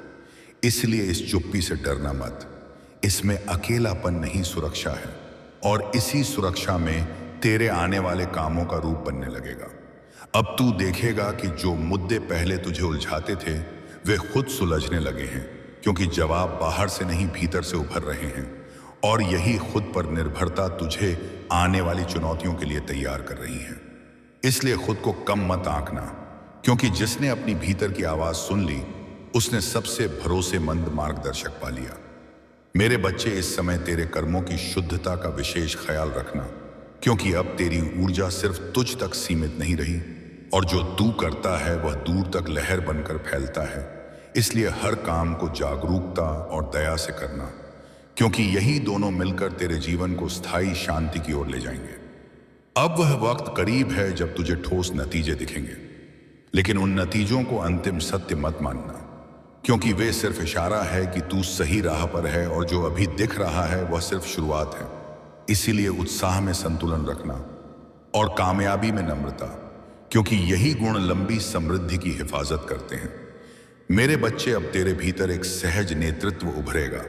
इसलिए इस चुप्पी से डरना मत, इसमें अकेलापन नहीं, सुरक्षा है। और इसी सुरक्षा में तेरे आने वाले कामों का रूप बनने लगेगा। अब तू देखेगा कि जो मुद्दे पहले तुझे उलझाते थे वे खुद सुलझने लगे हैं, क्योंकि जवाब बाहर से नहीं भीतर से उभर रहे हैं। और यही खुद पर निर्भरता तुझे आने वाली चुनौतियों के लिए तैयार कर रही है। इसलिए खुद को कम मत आंकना, क्योंकि जिसने अपनी भीतर की आवाज सुन ली उसने सबसे भरोसेमंद मार्गदर्शक पा लिया। मेरे बच्चे, इस समय तेरे कर्मों की शुद्धता का विशेष ख्याल रखना, क्योंकि अब तेरी ऊर्जा सिर्फ तुझ तक सीमित नहीं रही, और जो तू करता है वह दूर तक लहर बनकर फैलता है। इसलिए हर काम को जागरूकता और दया से करना, क्योंकि यही दोनों मिलकर तेरे जीवन को स्थायी शांति की ओर ले जाएंगे। अब वह वक्त करीब है जब तुझे ठोस नतीजे दिखेंगे, लेकिन उन नतीजों को अंतिम सत्य मत मानना, क्योंकि वे सिर्फ इशारा है कि तू सही राह पर है, और जो अभी दिख रहा है वह सिर्फ शुरुआत है। इसीलिए उत्साह में संतुलन रखना और कामयाबी में नम्रता, क्योंकि यही गुण लंबी समृद्धि की हिफाजत करते हैं। मेरे बच्चे, अब तेरे भीतर एक सहज नेतृत्व उभरेगा,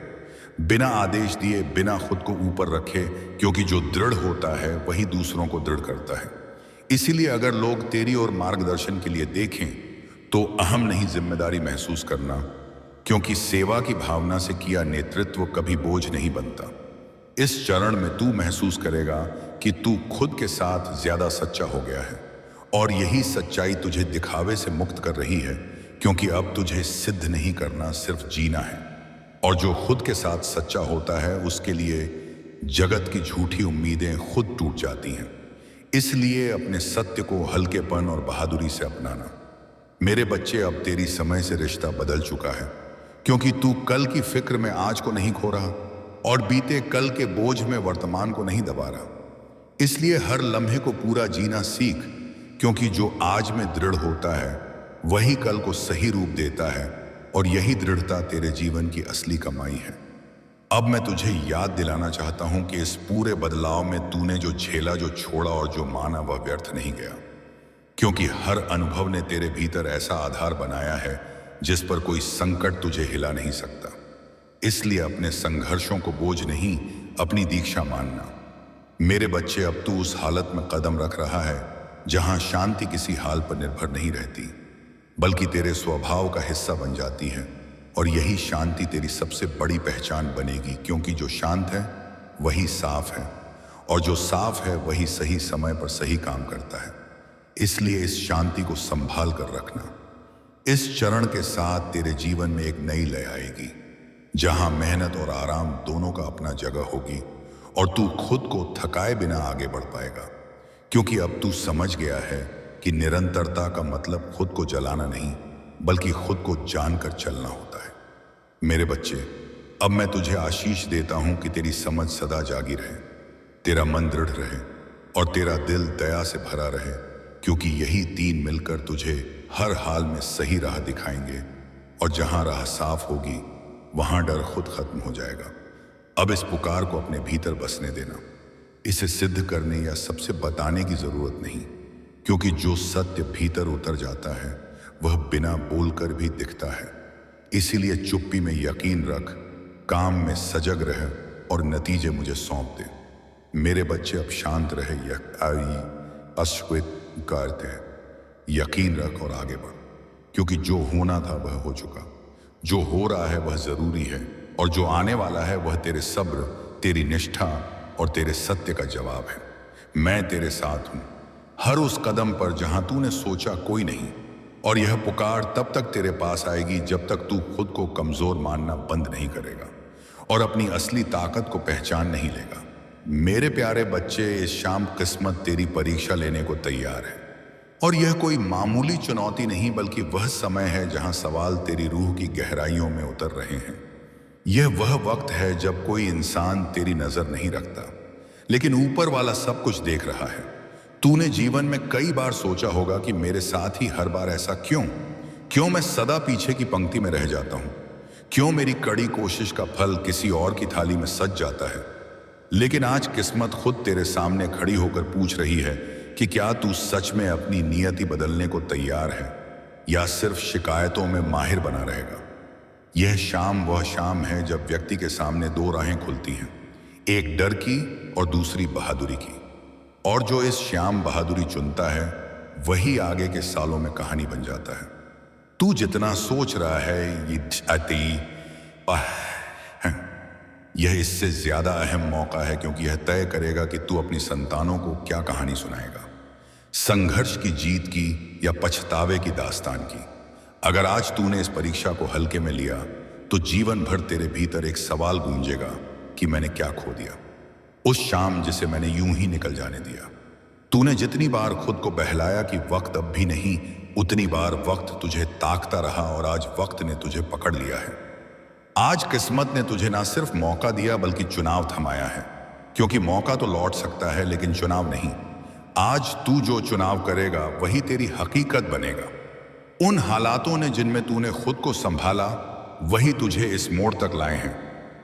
बिना आदेश दिए, बिना खुद को ऊपर रखे, क्योंकि जो दृढ़ होता है वही दूसरों को दृढ़ करता है। इसीलिए अगर लोग तेरी ओर मार्गदर्शन के लिए देखें तो अहम नहीं, जिम्मेदारी महसूस करना, क्योंकि सेवा की भावना से किया नेतृत्व कभी बोझ नहीं बनता। इस चरण में तू महसूस करेगा कि तू खुद के साथ ज्यादा सच्चा हो गया है, और यही सच्चाई तुझे दिखावे से मुक्त कर रही है, क्योंकि अब तुझे सिद्ध नहीं करना, सिर्फ जीना है। और जो खुद के साथ सच्चा होता है उसके लिए जगत की झूठी उम्मीदें खुद टूट जाती हैं। इसलिए अपने सत्य को हल्केपन और बहादुरी से अपनाना। मेरे बच्चे, अब तेरी समय से रिश्ता बदल चुका है, क्योंकि तू कल की फिक्र में आज को नहीं खो रहा और बीते कल के बोझ में वर्तमान को नहीं दबा रहा। इसलिए हर लम्हे को पूरा जीना सीख, क्योंकि जो आज में दृढ़ होता है वही कल को सही रूप देता है, और यही दृढ़ता तेरे जीवन की असली कमाई है। अब मैं तुझे याद दिलाना चाहता हूं कि इस पूरे बदलाव में तूने जो झेला, जो छोड़ा और जो माना वह व्यर्थ नहीं गया, क्योंकि हर अनुभव ने तेरे भीतर ऐसा आधार बनाया है जिस पर कोई संकट तुझे हिला नहीं सकता। इसलिए अपने संघर्षों को बोझ नहीं, अपनी दीक्षा मानना। मेरे बच्चे, अब तू उस हालत में कदम रख रहा है जहां शांति किसी हाल पर निर्भर नहीं रहती, बल्कि तेरे स्वभाव का हिस्सा बन जाती है। और यही शांति तेरी सबसे बड़ी पहचान बनेगी, क्योंकि जो शांत है वही साफ है, और जो साफ है वही सही समय पर सही काम करता है। इसलिए इस शांति को संभाल कर रखना। इस चरण के साथ तेरे जीवन में एक नई लय आएगी, जहां मेहनत और आराम दोनों का अपना जगह होगी, और तू खुद को थकाए बिना आगे बढ़ पाएगा, क्योंकि अब तू समझ गया है कि निरंतरता का मतलब खुद को जलाना नहीं, बल्कि खुद को जानकर चलना होता है। मेरे बच्चे, अब मैं तुझे आशीष देता हूं कि तेरी समझ सदा जागी रहे, तेरा मन दृढ़ रहे और तेरा दिल दया से भरा रहे, क्योंकि यही तीन मिलकर तुझे हर हाल में सही राह दिखाएंगे। और जहां राह साफ होगी वहां डर खुद खत्म हो जाएगा। अब इस पुकार को अपने भीतर बसने देना। इसे सिद्ध करने या सबसे बताने की जरूरत नहीं, क्योंकि जो सत्य भीतर उतर जाता है वह बिना बोलकर भी दिखता है। इसीलिए चुप्पी में यकीन रख, काम में सजग रह और नतीजे मुझे सौंप दे। मेरे बच्चे, अब शांत रहे, करते हैं, यकीन रख और आगे बढ़, क्योंकि जो होना था वह हो चुका, जो हो रहा है वह जरूरी है, और जो आने वाला है वह तेरे सब्र, तेरी निष्ठा और तेरे सत्य का जवाब है। मैं तेरे साथ हूं हर उस कदम पर जहां तूने सोचा कोई नहीं, और यह पुकार तब तक तेरे पास आएगी जब तक तू खुद को कमजोर मानना बंद नहीं करेगा और अपनी असली ताकत को पहचान नहीं लेगा। मेरे प्यारे बच्चे, इस शाम किस्मत तेरी परीक्षा लेने को तैयार है, और यह कोई मामूली चुनौती नहीं, बल्कि वह समय है जहां सवाल तेरी रूह की गहराइयों में उतर रहे हैं। यह वह वक्त है जब कोई इंसान तेरी नजर नहीं रखता, लेकिन ऊपर वाला सब कुछ देख रहा है। तूने जीवन में कई बार सोचा होगा कि मेरे साथ ही हर बार ऐसा क्यों मैं सदा पीछे की पंक्ति में रह जाता हूं, क्यों मेरी कड़ी कोशिश का फल किसी और की थाली में सज जाता है। लेकिन आज किस्मत खुद तेरे सामने खड़ी होकर पूछ रही है कि क्या तू सच में अपनी नियति बदलने को तैयार है, या सिर्फ शिकायतों में माहिर बना रहेगा। यह शाम वह शाम है जब व्यक्ति के सामने दो राहें खुलती हैं, एक डर की और दूसरी बहादुरी की। और जो इस शाम बहादुरी चुनता है वही आगे के सालों में कहानी बन जाता है। तू जितना सोच रहा है यह इससे ज्यादा अहम मौका है, क्योंकि यह तय करेगा कि तू अपनी संतानों को क्या कहानी सुनाएगा, संघर्ष की जीत की या पछतावे की दास्तान की। अगर आज तूने इस परीक्षा को हल्के में लिया तो जीवन भर तेरे भीतर एक सवाल गूंजेगा कि मैंने क्या खो दिया, उस शाम जिसे मैंने यूं ही निकल जाने दिया। तूने जितनी बार खुद को बहलाया कि वक्त अब भी नहीं, उतनी बार वक्त तुझे ताकता रहा, और आज वक्त ने तुझे पकड़ लिया है। आज किस्मत ने तुझे ना सिर्फ मौका दिया बल्कि चुनाव थमाया है, क्योंकि मौका तो लौट सकता है लेकिन चुनाव नहीं। आज तू जो चुनाव करेगा वही तेरी हकीकत बनेगा। उन हालातों ने जिनमें तूने खुद को संभाला वही तुझे इस मोड़ तक लाए हैं,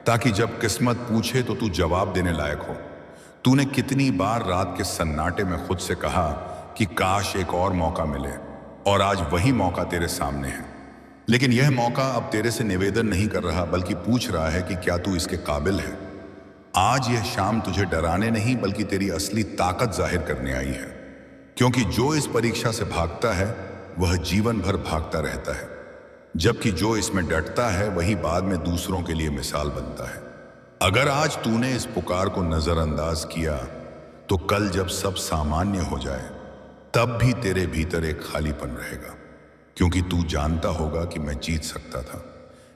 ताकि जब किस्मत पूछे तो तू जवाब देने लायक हो। तूने कितनी बार रात के सन्नाटे में खुद से कहा कि काश एक और मौका मिले, और आज वही मौका तेरे सामने है। लेकिन यह मौका अब तेरे से निवेदन नहीं कर रहा, बल्कि पूछ रहा है कि क्या तू इसके काबिल है। आज यह शाम तुझे डराने नहीं बल्कि तेरी असली ताकत जाहिर करने आई है, क्योंकि जो इस परीक्षा से भागता है वह जीवन भर भागता रहता है, जबकि जो इसमें डटता है वही बाद में दूसरों के लिए मिसाल बनता है। अगर आज तूने इस पुकार को नजरअंदाज किया तो कल जब सब सामान्य हो जाए तब भी तेरे भीतर एक खालीपन रहेगा, क्योंकि तू जानता होगा कि मैं जीत सकता था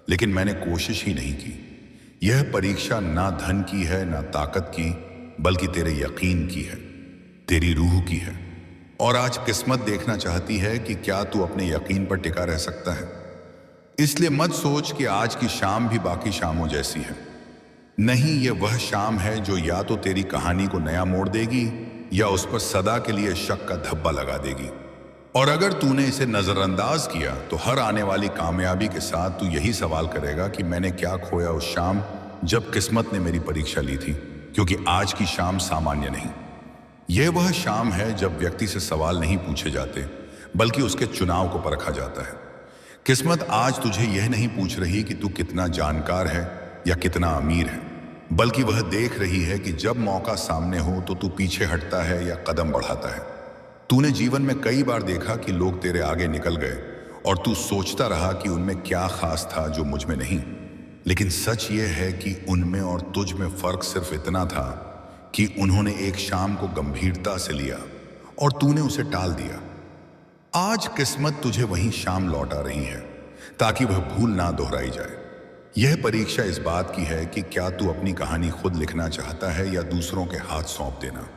लेकिन मैंने कोशिश ही नहीं की। यह परीक्षा ना धन की है ना ताकत की, बल्कि तेरे यकीन की है, तेरी रूह की है। और आज किस्मत देखना चाहती है कि क्या तू अपने यकीन पर टिका रह सकता है। इसलिए मत सोच कि आज की शाम भी बाकी शामों जैसी है। नहीं, ये वह शाम है जो या तो तेरी कहानी को नया मोड़ देगी या उस पर सदा के लिए शक का धब्बा लगा देगी। और अगर तूने इसे नजरअंदाज किया तो हर आने वाली कामयाबी के साथ तू यही सवाल करेगा कि मैंने क्या खोया उस शाम जब किस्मत ने मेरी परीक्षा ली थी। क्योंकि आज की शाम सामान्य नहीं, यह वह शाम है जब व्यक्ति से सवाल नहीं पूछे जाते बल्कि उसके चुनाव को परखा जाता है। किस्मत आज तुझे यह नहीं पूछ रही कि तू कितना जानकार है या कितना अमीर है, बल्कि वह देख रही है कि जब मौका सामने हो तो तू पीछे हटता है या कदम बढ़ाता है। तूने जीवन में कई बार देखा कि लोग तेरे आगे निकल गए और तू सोचता रहा कि उनमें क्या खास था जो मुझ में नहीं। लेकिन सच ये है कि उनमें और तुझ में फर्क सिर्फ इतना था कि उन्होंने एक शाम को गंभीरता से लिया और तूने उसे टाल दिया। आज किस्मत तुझे वही शाम लौटा रही है ताकि वह भूल ना दोहराई जाए। यह परीक्षा इस बात की है कि क्या तू अपनी कहानी खुद लिखना चाहता है या दूसरों के हाथ सौंप देना।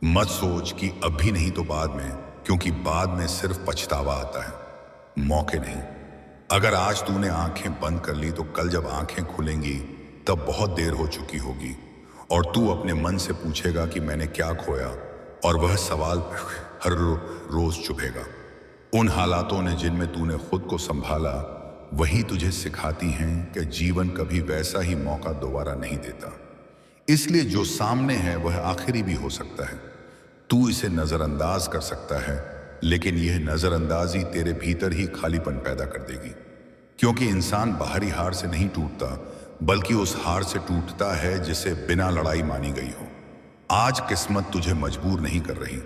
मत सोच कि अभी नहीं तो बाद में, क्योंकि बाद में सिर्फ पछतावा आता है, मौके नहीं। अगर आज तूने आंखें बंद कर ली तो कल जब आंखें खुलेंगी तब बहुत देर हो चुकी होगी और तू अपने मन से पूछेगा कि मैंने क्या खोया, और वह सवाल हर रोज चुभेगा। उन हालातों ने जिनमें तूने खुद को संभाला वही तुझे सिखाती हैं कि जीवन कभी वैसा ही मौका दोबारा नहीं देता। इसलिए जो सामने है वह आखिरी भी हो सकता है। तू इसे नजरअंदाज कर सकता है, लेकिन यह नजरअंदाजी तेरे भीतर ही खालीपन पैदा कर देगी। क्योंकि इंसान बाहरी हार से नहीं टूटता, बल्कि उस हार से टूटता है जिसे बिना लड़ाई मानी गई हो। आज किस्मत तुझे मजबूर नहीं कर रही,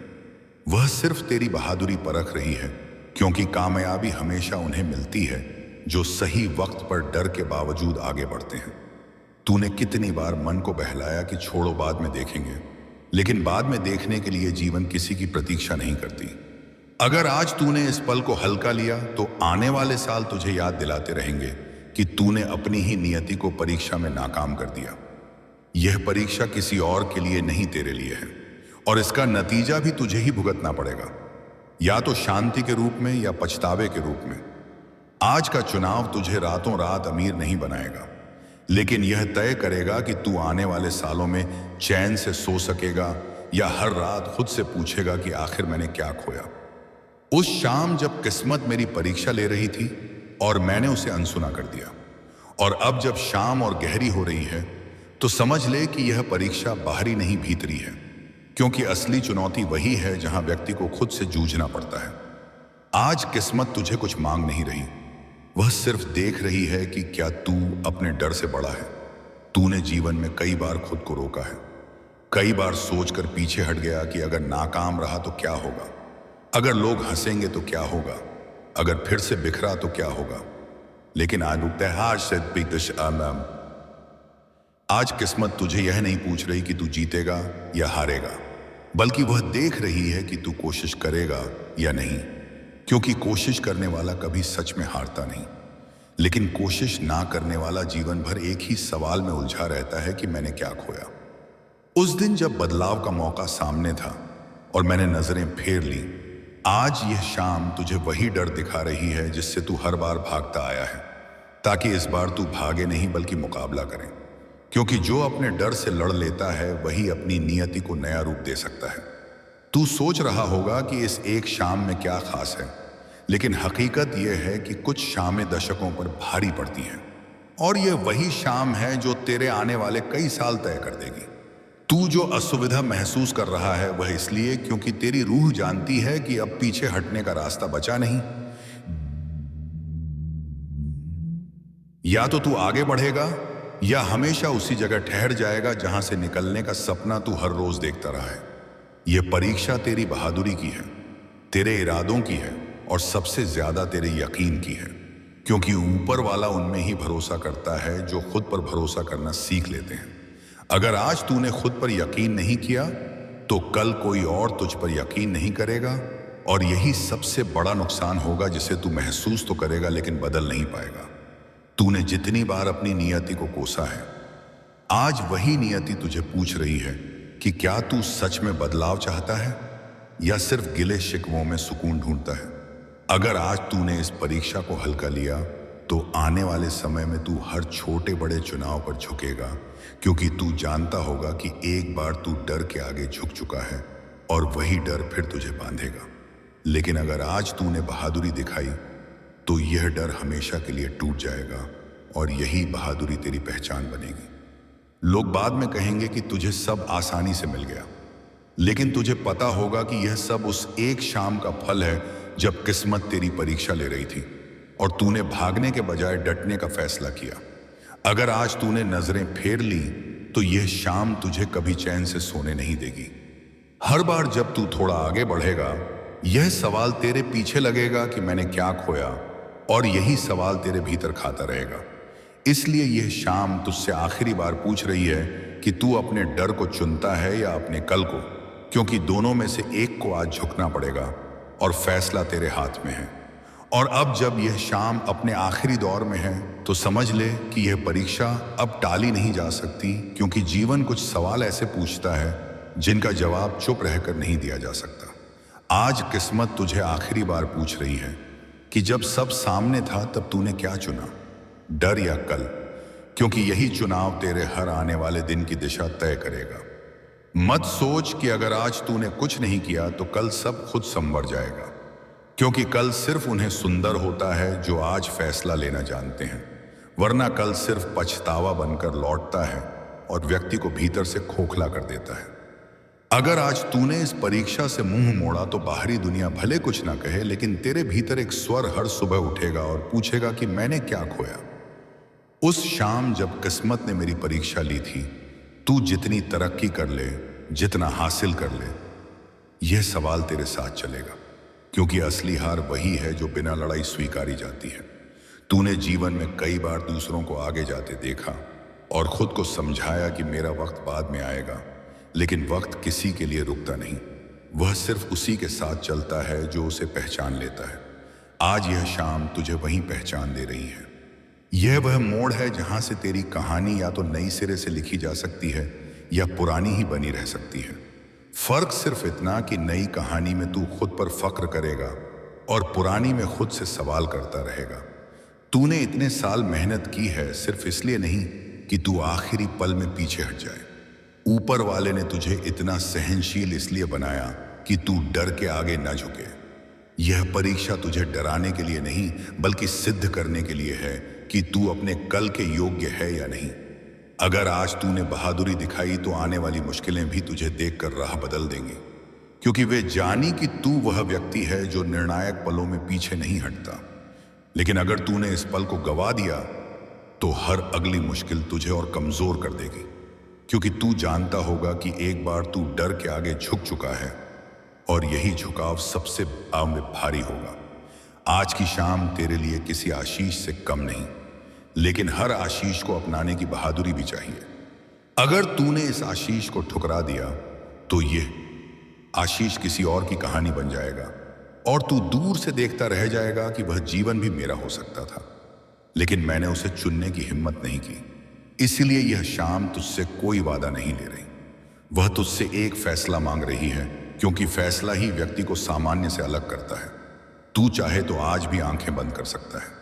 वह सिर्फ तेरी बहादुरी परख रही है। क्योंकि कामयाबी हमेशा उन्हें मिलती है जो सही वक्त पर डर के बावजूद आगे बढ़ते हैं। तूने कितनी बार मन को बहलाया कि छोड़ो बाद में देखेंगे, लेकिन बाद में देखने के लिए जीवन किसी की प्रतीक्षा नहीं करती। अगर आज तूने इस पल को हल्का लिया तो आने वाले साल तुझे याद दिलाते रहेंगे कि तूने अपनी ही नियति को परीक्षा में नाकाम कर दिया। यह परीक्षा किसी और के लिए नहीं, तेरे लिए है, और इसका नतीजा भी तुझे ही भुगतना पड़ेगा, या तो शांति के रूप में या पछतावे के रूप में। आज का चुनाव तुझे रातों रात अमीर नहीं बनाएगा, लेकिन यह तय करेगा कि तू आने वाले सालों में चैन से सो सकेगा या हर रात खुद से पूछेगा कि आखिर मैंने क्या खोया। उस शाम जब किस्मत मेरी परीक्षा ले रही थी और मैंने उसे अनसुना कर दिया, और अब जब शाम और गहरी हो रही है तो समझ ले कि यह परीक्षा बाहरी नहीं भीतरी है। क्योंकि असली चुनौती वही है जहां व्यक्ति को खुद से जूझना पड़ता है। आज किस्मत तुझे कुछ मांग नहीं रही, वह सिर्फ देख रही है कि क्या तू अपने डर से बड़ा है। तूने जीवन में कई बार खुद को रोका है, कई बार सोचकर पीछे हट गया कि अगर नाकाम रहा तो क्या होगा, अगर लोग हंसेंगे तो क्या होगा, अगर फिर से बिखरा तो क्या होगा। लेकिन आज किस्मत तुझे यह नहीं पूछ रही कि तू जीतेगा या हारेगा, बल्कि वह देख रही है कि तू कोशिश करेगा या नहीं। क्योंकि कोशिश करने वाला कभी सच में हारता नहीं, लेकिन कोशिश ना करने वाला जीवन भर एक ही सवाल में उलझा रहता है कि मैंने क्या खोया। उस दिन जब बदलाव का मौका सामने था और मैंने नजरें फेर ली, आज यह शाम तुझे वही डर दिखा रही है जिससे तू हर बार भागता आया है, ताकि इस बार तू भागे नहीं बल्कि मुकाबला करे। क्योंकि जो अपने डर से लड़ लेता है वही अपनी नियति को नया रूप दे सकता है। तू सोच रहा होगा कि इस एक शाम में क्या खास है, लेकिन हकीकत यह है कि कुछ शामें दशकों पर भारी पड़ती हैं, और यह वही शाम है जो तेरे आने वाले कई साल तय कर देगी। तू जो असुविधा महसूस कर रहा है वह इसलिए क्योंकि तेरी रूह जानती है कि अब पीछे हटने का रास्ता बचा नहीं। या तो तू आगे बढ़ेगा या हमेशा उसी जगह ठहर जाएगा जहां से निकलने का सपना तू हर रोज देखता रहा है। यह परीक्षा तेरी बहादुरी की है, तेरे इरादों की है, और सबसे ज्यादा तेरे यकीन की है। क्योंकि ऊपर वाला उनमें ही भरोसा करता है जो खुद पर भरोसा करना सीख लेते हैं। अगर आज तूने खुद पर यकीन नहीं किया तो कल कोई और तुझ पर यकीन नहीं करेगा, और यही सबसे बड़ा नुकसान होगा जिसे तू महसूस तो करेगा लेकिन बदल नहीं पाएगा। तूने जितनी बार अपनी नियति को कोसा है, आज वही नियति तुझे पूछ रही है कि क्या तू सच में बदलाव चाहता है या सिर्फ गिले शिकवों में सुकून ढूंढता है। अगर आज तूने इस परीक्षा को हल्का लिया तो आने वाले समय में तू हर छोटे बड़े चुनाव पर झुकेगा, क्योंकि तू जानता होगा कि एक बार तू डर के आगे झुक चुका है और वही डर फिर तुझे बांधेगा। लेकिन अगर आज तूने बहादुरी दिखाई तो यह डर हमेशा के लिए टूट जाएगा, और यही बहादुरी तेरी पहचान बनेगी। लोग बाद में कहेंगे कि तुझे सब आसानी से मिल गया, लेकिन तुझे पता होगा कि यह सब उस एक शाम का फल है जब किस्मत तेरी परीक्षा ले रही थी और तूने भागने के बजाय डटने का फैसला किया। अगर आज तूने नजरें फेर ली तो यह शाम तुझे कभी चैन से सोने नहीं देगी। हर बार जब तू थोड़ा आगे बढ़ेगा, यह सवाल तेरे पीछे लगेगा कि मैंने क्या खोया, और यही सवाल तेरे भीतर खाता रहेगा। इसलिए यह शाम तुझसे आखिरी बार पूछ रही है कि तू अपने डर को चुनता है या अपने कल को, क्योंकि दोनों में से एक को आज झुकना पड़ेगा और फैसला तेरे हाथ में है। और अब जब यह शाम अपने आखिरी दौर में है तो समझ ले कि यह परीक्षा अब टाली नहीं जा सकती, क्योंकि जीवन कुछ सवाल ऐसे पूछता है जिनका जवाब चुप रहकर नहीं दिया जा सकता। आज किस्मत तुझे आखिरी बार पूछ रही है कि जब सब सामने था तब तूने क्या चुना, डर या कल, क्योंकि यही चुनाव तेरे हर आने वाले दिन की दिशा तय करेगा। मत सोच कि अगर आज तूने कुछ नहीं किया तो कल सब खुद संवर जाएगा, क्योंकि कल सिर्फ उन्हें सुंदर होता है जो आज फैसला लेना जानते हैं, वरना कल सिर्फ पछतावा बनकर लौटता है और व्यक्ति को भीतर से खोखला कर देता है। अगर आज तूने इस परीक्षा से मुंह मोड़ा तो बाहरी दुनिया भले कुछ ना कहे, लेकिन तेरे भीतर एक स्वर हर सुबह उठेगा और पूछेगा कि मैंने क्या खोया। उस शाम जब किस्मत ने मेरी परीक्षा ली थी, तू जितनी तरक्की कर ले, जितना हासिल कर ले, यह सवाल तेरे साथ चलेगा, क्योंकि असली हार वही है जो बिना लड़ाई स्वीकारी जाती है। तूने जीवन में कई बार दूसरों को आगे जाते देखा और खुद को समझाया कि मेरा वक्त बाद में आएगा, लेकिन वक्त किसी के लिए रुकता नहीं, वह सिर्फ उसी के साथ चलता है जो उसे पहचान लेता है। आज यह शाम तुझे वहीं पहचान दे रही है। यह वह मोड़ है जहां से तेरी कहानी या तो नई सिरे से लिखी जा सकती है या पुरानी ही बनी रह सकती है। फर्क सिर्फ इतना कि नई कहानी में तू खुद पर फक्र करेगा और पुरानी में खुद से सवाल करता रहेगा। तूने इतने साल मेहनत की है सिर्फ इसलिए नहीं कि तू आखिरी पल में पीछे हट जाए। ऊपर वाले ने तुझे इतना सहनशील इसलिए बनाया कि तू डर के आगे न झुके। यह परीक्षा तुझे डराने के लिए नहीं, बल्कि सिद्ध करने के लिए है कि तू अपने कल के योग्य है या नहीं। अगर आज तूने बहादुरी दिखाई तो आने वाली मुश्किलें भी तुझे देखकर राह बदल देंगी, क्योंकि वे जानी कि तू वह व्यक्ति है जो निर्णायक पलों में पीछे नहीं हटता। लेकिन अगर तूने इस पल को गवा दिया तो हर अगली मुश्किल तुझे और कमजोर कर देगी, क्योंकि तू जानता होगा कि एक बार तू डर के आगे झुक चुका है और यही झुकाव सबसे भारी होगा। आज की शाम तेरे लिए किसी आशीष से कम नहीं, लेकिन हर आशीष को अपनाने की बहादुरी भी चाहिए। अगर तूने इस आशीष को ठुकरा दिया तो यह आशीष किसी और की कहानी बन जाएगा और तू दूर से देखता रह जाएगा कि वह जीवन भी मेरा हो सकता था, लेकिन मैंने उसे चुनने की हिम्मत नहीं की। इसलिए यह शाम तुझसे कोई वादा नहीं ले रही, वह तुझसे एक फैसला मांग रही है, क्योंकि फैसला ही व्यक्ति को सामान्य से अलग करता है। तू चाहे तो आज भी आंखें बंद कर सकता है,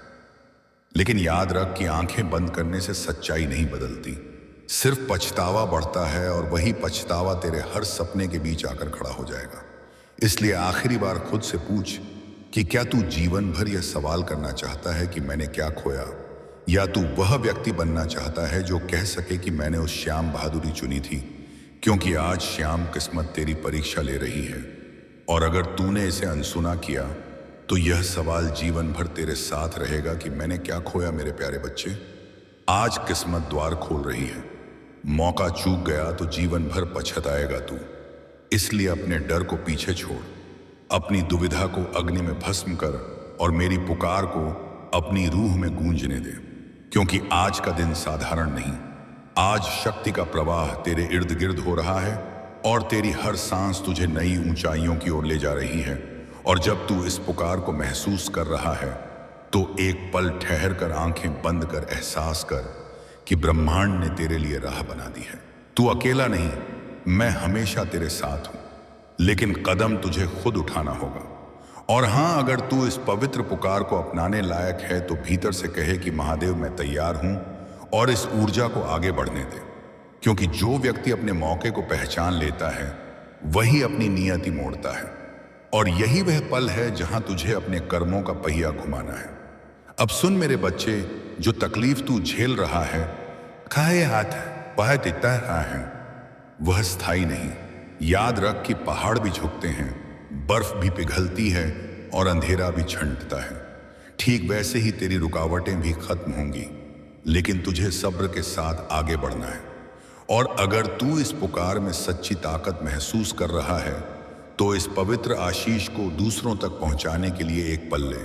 लेकिन याद रख कि आंखें बंद करने से सच्चाई नहीं बदलती, सिर्फ पछतावा बढ़ता है, और वही पछतावा तेरे हर सपने के बीच आकर खड़ा हो जाएगा। इसलिए आखिरी बार खुद से पूछ कि क्या तू जीवन भर यह सवाल करना चाहता है कि मैंने क्या खोया, या तू वह व्यक्ति बनना चाहता है जो कह सके कि मैंने उस श्याम बहादुरी चुनी थी। क्योंकि आज श्याम किस्मत तेरी परीक्षा ले रही है, और अगर तूने इसे अनसुना किया तो यह सवाल जीवन भर तेरे साथ रहेगा कि मैंने क्या खोया। मेरे प्यारे बच्चे, आज किस्मत द्वार खोल रही है। मौका चूक गया तो जीवन भर पछताएगा तू। इसलिए अपने डर को पीछे छोड़, अपनी दुविधा को अग्नि में भस्म कर और मेरी पुकार को अपनी रूह में गूंजने दे, क्योंकि आज का दिन साधारण नहीं। आज शक्ति का प्रवाह तेरे इर्द गिर्द हो रहा है और तेरी हर सांस तुझे नई ऊंचाइयों की ओर ले जा रही है। और जब तू इस पुकार को महसूस कर रहा है तो एक पल ठहर कर आंखें बंद कर एहसास कर कि ब्रह्मांड ने तेरे लिए राह बना दी है। तू अकेला नहीं, मैं हमेशा तेरे साथ हूं, लेकिन कदम तुझे खुद उठाना होगा। और हां, अगर तू इस पवित्र पुकार को अपनाने लायक है तो भीतर से कहे कि महादेव मैं तैयार हूं, और इस ऊर्जा को आगे बढ़ने दे, क्योंकि जो व्यक्ति अपने मौके को पहचान लेता है वही अपनी नियति मोड़ता है। और यही वह पल है जहां तुझे अपने कर्मों का पहिया घुमाना है। अब सुन मेरे बच्चे, जो तकलीफ तू झेल रहा है, खाए हाथ वह दिखता रहा है, वह स्थायी नहीं। याद रख कि पहाड़ भी झुकते हैं, बर्फ भी पिघलती है और अंधेरा भी छंटता है। ठीक वैसे ही तेरी रुकावटें भी खत्म होंगी, लेकिन तुझे सब्र के साथ आगे बढ़ना है। और अगर तू इस पुकार में सच्ची ताकत महसूस कर रहा है तो इस पवित्र आशीष को दूसरों तक पहुंचाने के लिए एक पल ले,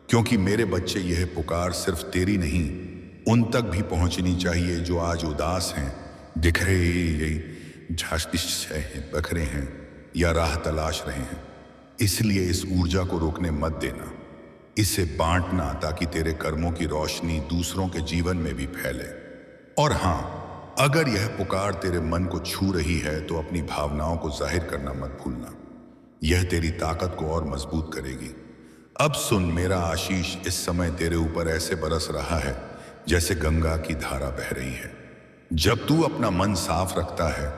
क्योंकि मेरे बच्चे यह पुकार सिर्फ तेरी नहीं, उन तक भी पहुंचनी चाहिए जो आज उदास हैं, दिखरे बखरे हैं या राह तलाश रहे हैं। इसलिए इस ऊर्जा को रोकने मत देना, इसे बांटना, ताकि तेरे कर्मों की रोशनी दूसरों के जीवन में भी फैले। और हाँ, अगर यह पुकार तेरे मन को छू रही है तो अपनी भावनाओं को जाहिर करना मत भूलना, यह तेरी ताकत को और मजबूत करेगी। अब सुन, मेरा आशीष इस समय तेरे ऊपर ऐसे बरस रहा है जैसे गंगा की धारा बह रही है। जब तू अपना मन साफ रखता है,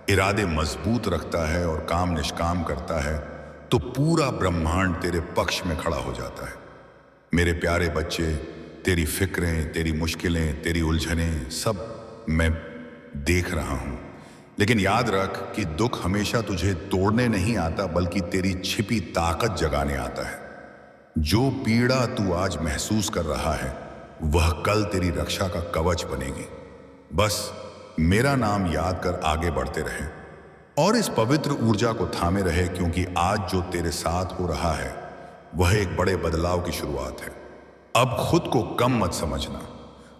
इरादे मजबूत रखता है और काम निष्काम करता है, तो पूरा ब्रह्मांड तेरे पक्ष में खड़ा हो जाता है। मेरे प्यारे बच्चे, तेरी फिक्रें, तेरी मुश्किलें, तेरी उलझनें सब मैं देख रहा हूं, लेकिन याद रख कि दुख हमेशा तुझे तोड़ने नहीं आता, बल्कि तेरी छिपी ताकत जगाने आता है। जो पीड़ा तू आज महसूस कर रहा है वह कल तेरी रक्षा का कवच बनेगी। बस मेरा नाम याद कर आगे बढ़ते रहे और इस पवित्र ऊर्जा को थामे रहे, क्योंकि आज जो तेरे साथ हो रहा है वह एक बड़े बदलाव की शुरुआत है। अब खुद को कम मत समझना,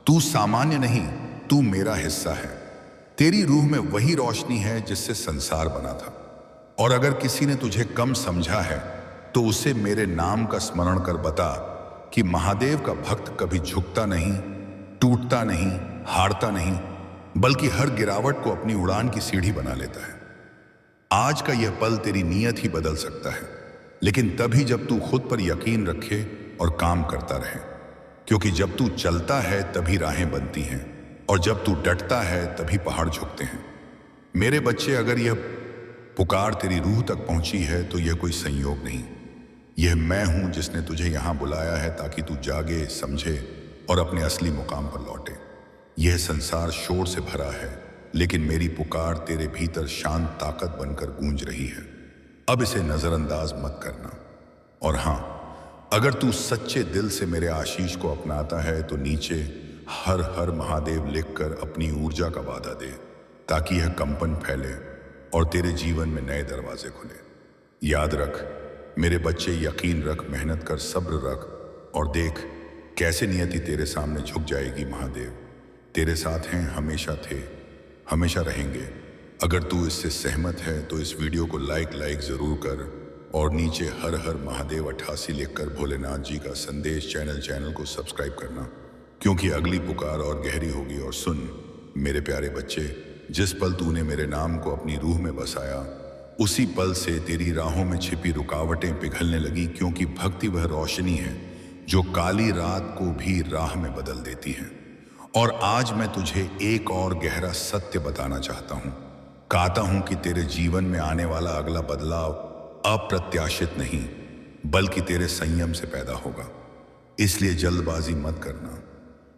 तू सामान्य नहीं, तू मेरा हिस्सा है। तेरी रूह में वही रोशनी है जिससे संसार बना था। और अगर किसी ने तुझे कम समझा है तो उसे मेरे नाम का स्मरण कर बता कि महादेव का भक्त कभी झुकता नहीं, टूटता नहीं, हारता नहीं, बल्कि हर गिरावट को अपनी उड़ान की सीढ़ी बना लेता है। आज का यह पल तेरी नीयत ही बदल सकता है, लेकिन तभी जब तू खुद पर यकीन रखे और काम करता रहे, क्योंकि जब तू चलता है तभी राहें बनती हैं और जब तू डटता है तभी पहाड़ झुकते हैं। मेरे बच्चे, अगर यह पुकार तेरी रूह तक पहुंची है तो यह कोई संयोग नहीं, यह मैं हूं जिसने तुझे यहां बुलाया है ताकि तू जागे, समझे और अपने असली मुकाम पर लौटे। यह संसार शोर से भरा है, लेकिन मेरी पुकार तेरे भीतर शांत ताकत बनकर गूंज रही है। अब इसे नजरअंदाज मत करना। और हां, अगर तू सच्चे दिल से मेरे आशीष को अपनाता है तो नीचे हर हर महादेव लिखकर अपनी ऊर्जा का वादा दे, ताकि यह कंपन फैले और तेरे जीवन में नए दरवाजे खुले। याद रख मेरे बच्चे, यकीन रख, मेहनत कर, सब्र रख और देख कैसे नियति तेरे सामने झुक जाएगी। महादेव तेरे साथ हैं, हमेशा थे, हमेशा रहेंगे। अगर तू इससे सहमत है तो इस वीडियो को लाइक जरूर कर और नीचे हर हर महादेव 88 लिखकर भोलेनाथ जी का संदेश चैनल को सब्सक्राइब करना, क्योंकि अगली पुकार और गहरी होगी। और सुन मेरे प्यारे बच्चे, जिस पल तूने मेरे नाम को अपनी रूह में बसाया, उसी पल से तेरी राहों में छिपी रुकावटें पिघलने लगी, क्योंकि भक्ति वह रोशनी है जो काली रात को भी राह में बदल देती है। और आज मैं तुझे एक और गहरा सत्य बताना चाहता हूँ। कहता हूँ कि तेरे जीवन में आने वाला अगला बदलाव अप्रत्याशित नहीं, बल्कि तेरे संयम से पैदा होगा। इसलिए जल्दबाजी मत करना,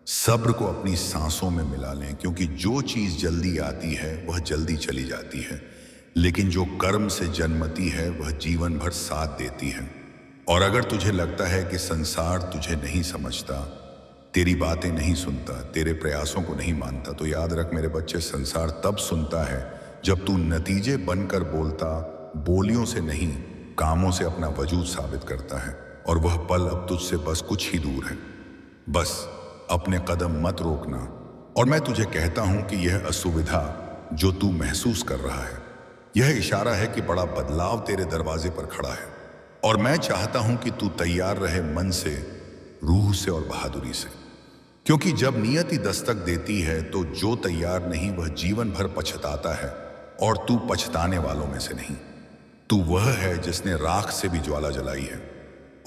सब्र को अपनी सांसों में मिला लें, क्योंकि जो चीज जल्दी आती है वह जल्दी चली जाती है, लेकिन जो कर्म से जन्मती है वह जीवन भर साथ देती है। और अगर तुझे लगता है कि संसार तुझे नहीं समझता, तेरी बातें नहीं सुनता, तेरे प्रयासों को नहीं मानता, तो याद रख मेरे बच्चे, संसार तब सुनता है जब तू नतीजे बनकर बोलता, बोलियों से नहीं कामों से अपना वजूद साबित करता है। और वह पल अब तुझसे बस कुछ ही दूर है। बस अपने कदम मत रोकना। और मैं तुझे कहता हूं कि यह असुविधा जो तू महसूस कर रहा है, यह इशारा है कि बड़ा बदलाव तेरे दरवाजे पर खड़ा है। और मैं चाहता हूं कि तू तैयार रहे, मन से, रूह से और बहादुरी से, क्योंकि जब नियति दस्तक देती है तो जो तैयार नहीं वह जीवन भर पछताता है, और तू पछताने वालों में से नहीं। तू वह है जिसने राख से भी ज्वाला जलाई है।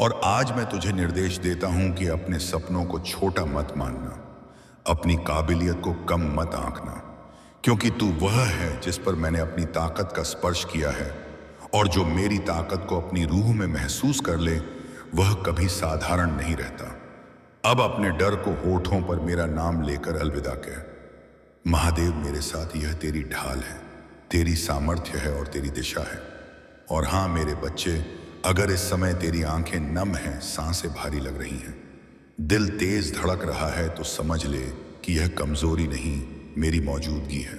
और आज मैं तुझे निर्देश देता हूं कि अपने सपनों को छोटा मत मानना, अपनी काबिलियत को कम मत आंकना, क्योंकि तू वह है जिस पर मैंने अपनी ताकत का स्पर्श किया है। और जो मेरी ताकत को अपनी रूह में महसूस कर ले वह कभी साधारण नहीं रहता। अब अपने डर को होठों पर मेरा नाम लेकर अलविदा कह। महादेव मेरे साथ, यह तेरी ढाल है, तेरी सामर्थ्य है और तेरी दिशा है। और हाँ मेरे बच्चे, अगर इस समय तेरी आंखें नम हैं, सांसें भारी लग रही हैं, दिल तेज धड़क रहा है, तो समझ ले कि यह कमजोरी नहीं, मेरी मौजूदगी है।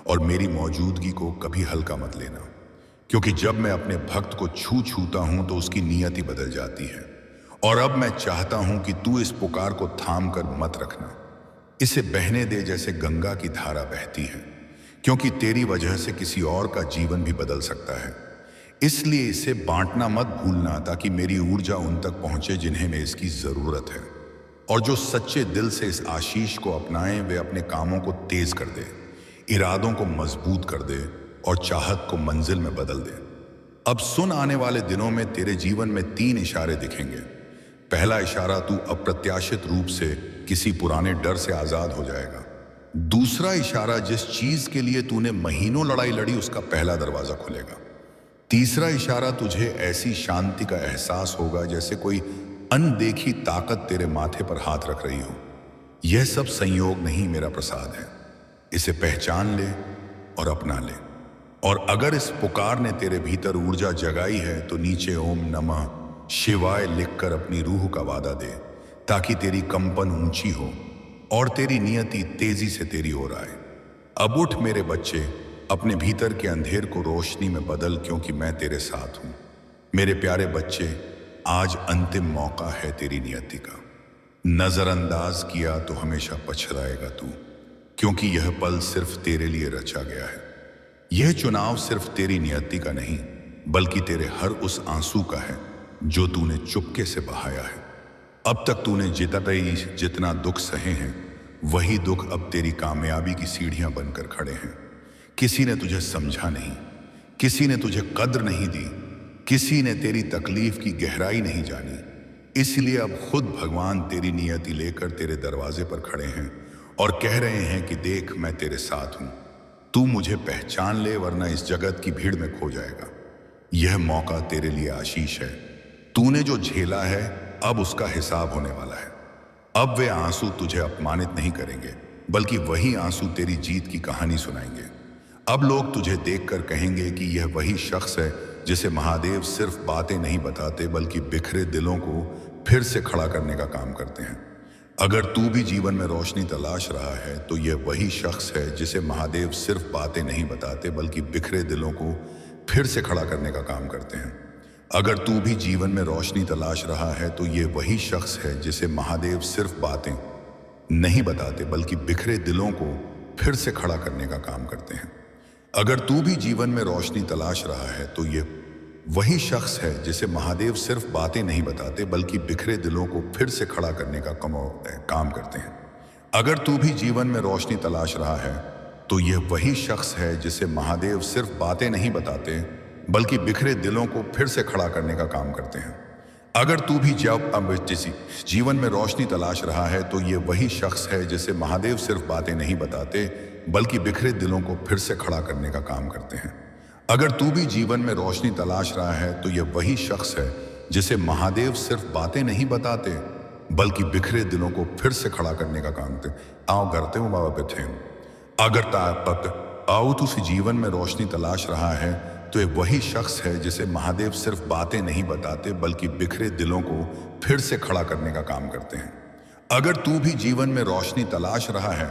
और मेरी मौजूदगी को कभी हल्का मत लेना, क्योंकि जब मैं अपने भक्त को छूता हूं तो उसकी नियत ही बदल जाती है। और अब मैं चाहता हूं कि तू इस पुकार को थाम कर मत रखना, इसे बहने दे जैसे गंगा की धारा बहती है, क्योंकि तेरी वजह से किसी और का जीवन भी बदल सकता है। इसलिए इसे बांटना मत भूलना, ताकि मेरी ऊर्जा उन तक पहुंचे जिन्हें में इसकी जरूरत है। और जो सच्चे दिल से इस आशीष को अपनाएं, वे अपने कामों को तेज कर दे, इरादों को मजबूत कर दे और चाहत को मंजिल में बदल दे। अब सुन, आने वाले दिनों में तेरे जीवन में 3 इशारे दिखेंगे। पहला इशारा, तू अप्रत्याशित रूप से किसी पुराने डर से आजाद हो जाएगा। दूसरा इशारा, जिस चीज के लिए तूने महीनों लड़ाई लड़ी उसका पहला दरवाजा खुलेगा। तीसरा इशारा, तुझे ऐसी शांति का एहसास होगा जैसे कोई अनदेखी ताकत तेरे माथे पर हाथ रख रही हो। यह सब संयोग नहीं, मेरा प्रसाद है। इसे पहचान ले और अपना ले। और अगर इस पुकार ने तेरे भीतर ऊर्जा जगाई है तो नीचे ओम नमः शिवाय लिखकर अपनी रूह का वादा दे, ताकि तेरी कंपन ऊंची हो और तेरी नियति तेजी से तेरी ओर आए। अब उठ मेरे बच्चे, अपने भीतर के अंधेर को रोशनी में बदल, क्योंकि मैं तेरे साथ हूं। मेरे प्यारे बच्चे, आज अंतिम मौका है तेरी नियति का। नजरअंदाज किया तो हमेशा पछताएगा तू, क्योंकि यह पल सिर्फ तेरे लिए रचा गया है। यह चुनाव सिर्फ तेरी नियति का नहीं, बल्कि तेरे हर उस आंसू का है जो तूने चुपके से बहाया है। अब तक तूने जितना दुख सहे हैं, वही दुख अब तेरी कामयाबी की सीढ़ियां बनकर खड़े हैं। किसी ने तुझे समझा नहीं, किसी ने तुझे कद्र नहीं दी, किसी ने तेरी तकलीफ की गहराई नहीं जानी। इसलिए अब खुद भगवान तेरी नियति लेकर तेरे दरवाजे पर खड़े हैं और कह रहे हैं कि देख, मैं तेरे साथ हूं, तू मुझे पहचान ले, वरना इस जगत की भीड़ में खो जाएगा। यह मौका तेरे लिए आशीष है। तूने जो झेला है, अब उसका हिसाब होने वाला है। अब वे आंसू तुझे अपमानित नहीं करेंगे, बल्कि वही आंसू तेरी जीत की कहानी सुनाएंगे। अब लोग तुझे देखकर कहेंगे कि यह वही शख्स है जिसे महादेव सिर्फ बातें नहीं बताते, बल्कि बिखरे दिलों को फिर से खड़ा करने का काम करते हैं। अगर तू भी जीवन में रोशनी तलाश रहा है, तो यह वही शख्स है जिसे महादेव सिर्फ बातें नहीं बताते, बल्कि बिखरे दिलों को फिर से खड़ा करने का काम करते हैं। अगर तू भी जीवन में रोशनी तलाश रहा है, तो यह वही शख्स है जिसे महादेव सिर्फ बातें नहीं बताते, बल्कि बिखरे दिलों को फिर से खड़ा करने का काम करते हैं। अगर तू भी जीवन में रोशनी तलाश रहा है, तो यह वही शख्स है जिसे महादेव सिर्फ बातें नहीं बताते, बल्कि बिखरे दिलों को फिर से खड़ा करने का काम करते हैं। अगर तू भी जीवन में रोशनी तलाश रहा है, तो यह वही शख्स है जिसे महादेव सिर्फ बातें नहीं बताते, बल्कि बिखरे दिलों को फिर से खड़ा करने का काम करते हैं। अगर तू भी जीवन में रोशनी तलाश रहा है, तो यह वही शख्स है जिसे महादेव सिर्फ बातें नहीं बताते, बल्कि बिखरे दिलों को फिर से खड़ा करने का काम करते हैं। अगर तू भी जीवन में रोशनी तलाश रहा है, तो यह वही शख्स है जिसे महादेव सिर्फ बातें नहीं बताते, बल्कि बिखरे दिलों को फिर से खड़ा करने का काम करते। आओ करते हो बाबा पे थे। अगर आओ तू जीवन में रोशनी तलाश रहा है, तो यह वही शख्स है जिसे महादेव सिर्फ बातें नहीं बताते, बल्कि बिखरे दिलों को फिर से खड़ा करने का काम करते हैं। अगर तू भी जीवन में रोशनी तलाश रहा है,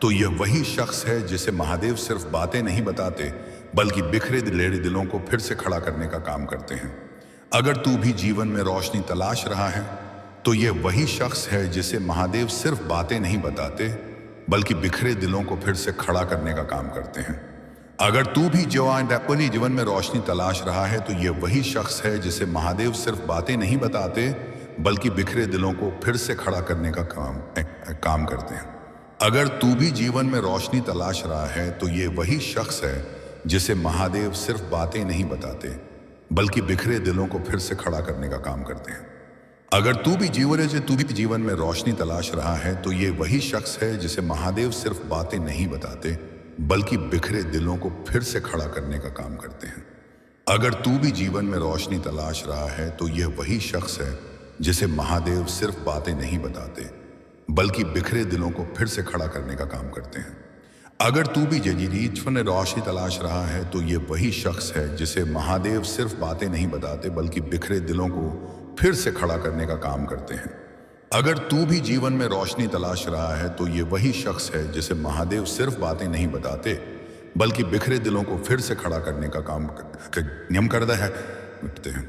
तो यह वही शख्स है जिसे महादेव सिर्फ बातें नहीं बताते, बल्कि बिखरे दिलों को फिर से खड़ा करने का काम करते हैं। अगर तू भी जीवन में रोशनी तलाश रहा है, तो यह वही शख्स है जिसे महादेव सिर्फ बातें नहीं बताते, बल्कि बिखरे दिलों को फिर से खड़ा करने का काम करते हैं। अगर तू भी जीवन में रोशनी तलाश रहा है, तो यह वही शख्स है जिसे महादेव सिर्फ बातें नहीं बताते, बल्कि बिखरे दिलों को फिर से खड़ा करने का काम करते हैं। अगर तू भी जीवन में रोशनी तलाश रहा है, तो यह वही शख्स है जिसे महादेव सिर्फ बातें नहीं बताते, बल्कि बिखरे दिलों को फिर से खड़ा करने का काम करते हैं। अगर तू भी जीवन में रोशनी तलाश रहा है, तो ये वही शख्स है जिसे महादेव सिर्फ बातें नहीं बताते, बल्कि बिखरे दिलों को फिर से खड़ा करने का काम करते हैं। अगर तू भी जीवन में रोशनी तलाश रहा है, तो यह वही शख्स है जिसे महादेव सिर्फ बातें नहीं बताते, बल्कि बिखरे दिलों को फिर से खड़ा करने का काम करते हैं। अगर तू भी जीवन में रोशनी तलाश रहा है, तो ये वही शख्स है जिसे महादेव सिर्फ बातें नहीं बताते, बल्कि बिखरे दिलों को फिर से खड़ा करने का काम करते हैं। अगर तू भी जीवन में रोशनी तलाश रहा है तो ये वही शख्स है जिसे महादेव सिर्फ बातें नहीं बताते बल्कि बिखरे दिलों को फिर से खड़ा करने का काम नियम करता है मिटते हैं।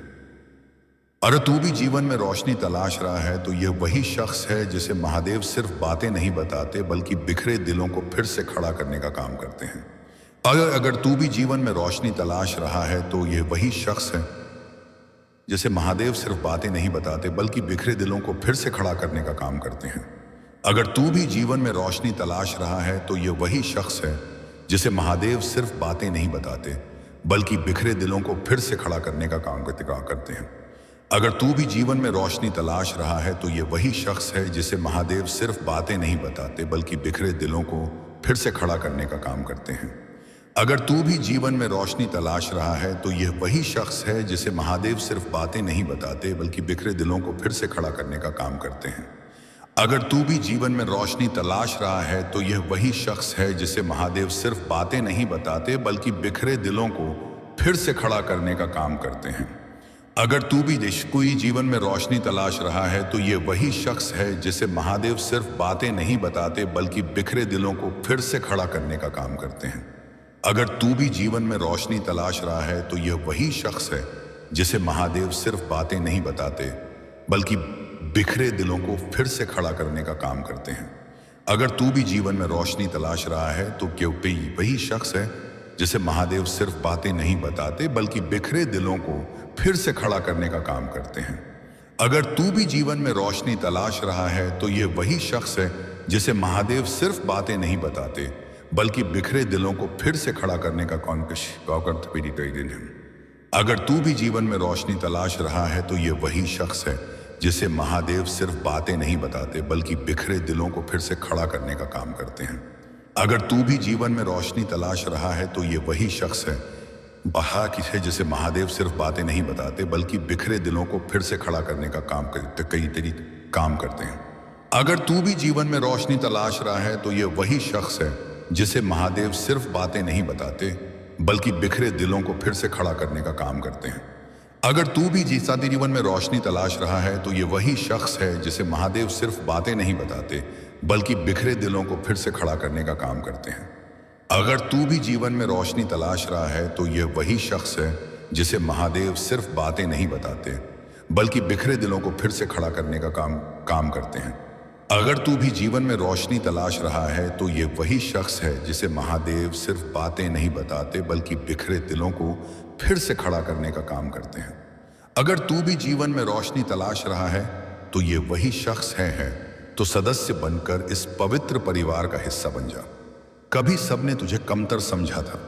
अगर तू भी जीवन में रोशनी तलाश रहा है तो यह वही शख्स है जिसे महादेव सिर्फ बातें नहीं बताते बल्कि बिखरे दिलों को फिर से खड़ा करने का काम करते हैं। अगर तू भी जीवन में रोशनी तलाश रहा है तो यह वही शख्स है जिसे महादेव सिर्फ बातें नहीं बताते बल्कि बिखरे दिलों को फिर से खड़ा करने का काम करते हैं। अगर तू भी जीवन में रोशनी तलाश रहा है तो यह वही शख्स है जिसे महादेव सिर्फ बातें नहीं बताते बल्कि बिखरे दिलों को फिर से खड़ा करने का काम करते हैं। अगर तू भी जीवन में रोशनी तलाश रहा है तो ये वही शख्स है जिसे महादेव सिर्फ बातें नहीं बताते बल्कि बिखरे दिलों को फिर से खड़ा करने का काम करते हैं। अगर तू भी जीवन में रोशनी तलाश रहा है तो यह वही शख्स है जिसे महादेव सिर्फ बातें नहीं बताते बल्कि बिखरे दिलों को फिर से खड़ा करने का काम करते हैं। अगर तू भी जीवन में रोशनी तलाश रहा है तो यह वही शख्स है जिसे महादेव सिर्फ बातें नहीं बताते बल्कि बिखरे दिलों को फिर से खड़ा करने का काम करते हैं। अगर तू भी कोई जीवन में रोशनी तलाश रहा है तो ये वही शख्स है जिसे महादेव सिर्फ बातें नहीं बताते बल्कि बिखरे दिलों को फिर से खड़ा करने का काम करते हैं। अगर तू भी जीवन में रोशनी तलाश रहा है तो यह वही शख्स है जिसे महादेव सिर्फ बातें नहीं बताते बल्कि बिखरे दिलों को फिर से खड़ा करने का काम करते हैं। अगर तू भी जीवन में रोशनी तलाश रहा है तो क्यों वही शख्स है जिसे महादेव सिर्फ बातें नहीं बताते बल्कि बिखरे दिलों को फिर से खड़ा करने का काम करते हैं। अगर तू भी जीवन में रोशनी तलाश रहा है तो यह वही शख्स है जिसे महादेव सिर्फ बातें नहीं बताते बल्कि बिखरे दिलों को फिर से खड़ा करने का काम करते हैं। अगर तू भी जीवन में रोशनी तलाश रहा है तो यह वही शख्स है जिसे महादेव सिर्फ बातें नहीं बताते बल्कि बिखरे दिलों को फिर से खड़ा करने का काम करते हैं। अगर तू भी जीवन में रोशनी तलाश रहा है तो यह वही शख्स है जिसे महादेव सिर्फ बातें नहीं बताते बल्कि बिखरे दिलों को फिर से खड़ा करने का काम करते हैं। अगर तू भी जीवन में रोशनी तलाश रहा है तो यह वही शख्स है जिसे महादेव सिर्फ बातें नहीं बताते बल्कि बिखरे दिलों को फिर से खड़ा करने का काम करते हैं। अगर तू भी जीवन में रोशनी तलाश रहा है तो यह वही शख्स है जिसे महादेव सिर्फ बातें नहीं बताते बल्कि बिखरे दिलों को फिर से खड़ा करने का काम करते हैं। अगर तू भी जीवन में रोशनी तलाश रहा है तो यह वही शख्स है जिसे महादेव सिर्फ बातें नहीं बताते बल्कि बिखरे दिलों को फिर से खड़ा करने का काम करते हैं। अगर तू भी जीवन में रोशनी तलाश रहा है तो यह वही शख्स है जिसे महादेव सिर्फ बातें नहीं बताते बल्कि बिखरे दिलों को फिर से खड़ा करने का काम करते हैं। अगर तू भी जीवन में रोशनी तलाश रहा है तो यह वही शख्स है तो सदस्य बनकर इस पवित्र परिवार का हिस्सा बन जा। कभी सबने तुझे कमतर समझा था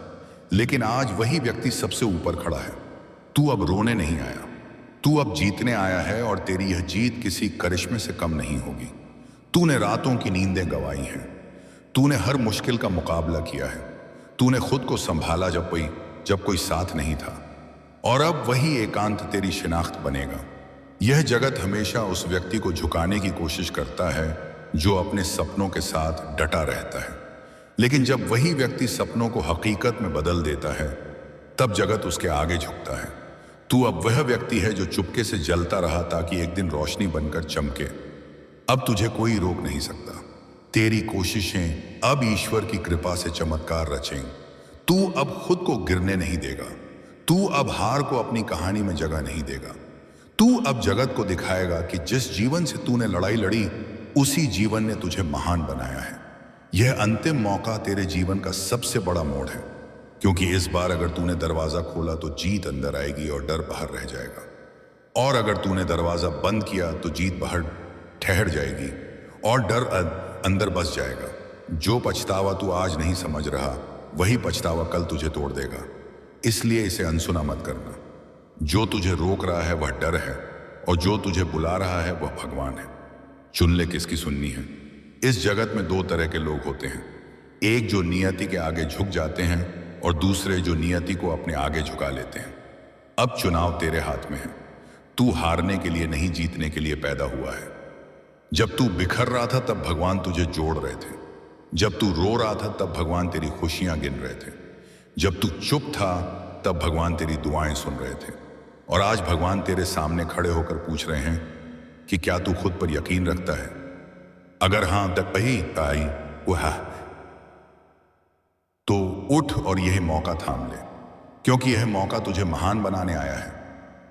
लेकिन आज वही व्यक्ति सबसे ऊपर खड़ा है। तू अब रोने नहीं आया, तू अब जीतने आया है और तेरी यह जीत किसी करिश्मे से कम नहीं होगी। तूने रातों की नींदें गंवाई हैं, तूने हर मुश्किल का मुकाबला किया है, तूने खुद को संभाला जब कोई साथ नहीं था और अब वही एकांत तेरी शिनाख्त बनेगा। यह जगत हमेशा उस व्यक्ति को झुकाने की कोशिश करता है जो अपने सपनों के साथ डटा रहता है, लेकिन जब वही व्यक्ति सपनों को हकीकत में बदल देता है तब जगत उसके आगे झुकता है। तू अब वह व्यक्ति है जो चुपके से जलता रहा ताकि एक दिन रोशनी बनकर चमके। अब तुझे कोई रोक नहीं सकता। तेरी कोशिशें अब ईश्वर की कृपा से चमत्कार रचेंगी। तू अब खुद को गिरने नहीं देगा, तू अब हार को अपनी कहानी में जगह नहीं देगा। तू अब जगत को दिखाएगा कि जिस जीवन से तूने लड़ाई लड़ी उसी जीवन ने तुझे महान बनाया है। यह अंतिम मौका तेरे जीवन का सबसे बड़ा मोड़ है, क्योंकि इस बार अगर तूने दरवाजा खोला तो जीत अंदर आएगी और डर बाहर रह जाएगा, और अगर तूने दरवाजा बंद किया तो जीत बाहर ठहर जाएगी और डर अंदर बस जाएगा। जो पछतावा तू आज नहीं समझ रहा वही पछतावा कल तुझे तोड़ देगा, इसलिए इसे अनसुना मत करना। जो तुझे रोक रहा है वह डर है और जो तुझे बुला रहा है वह भगवान है। चुन ले किसकी सुननी है। इस जगत में दो तरह के लोग होते हैं, एक जो नियति के आगे झुक जाते हैं और दूसरे जो नियति को अपने आगे झुका लेते हैं। अब चुनाव तेरे हाथ में है। तू हारने के लिए नहीं, जीतने के लिए पैदा हुआ है। जब तू बिखर रहा था तब भगवान तुझे जोड़ रहे थे, जब तू रो रहा था तब भगवान तेरी खुशियां गिन रहे थे, जब तू चुप था तब भगवान तेरी दुआएं सुन रहे थे। और आज भगवान तेरे सामने खड़े होकर पूछ रहे हैं कि क्या तू खुद पर यकीन रखता है? अगर हां तक वही आई वह तो उठ और यह मौका थाम ले, क्योंकि यह मौका तुझे महान बनाने आया है।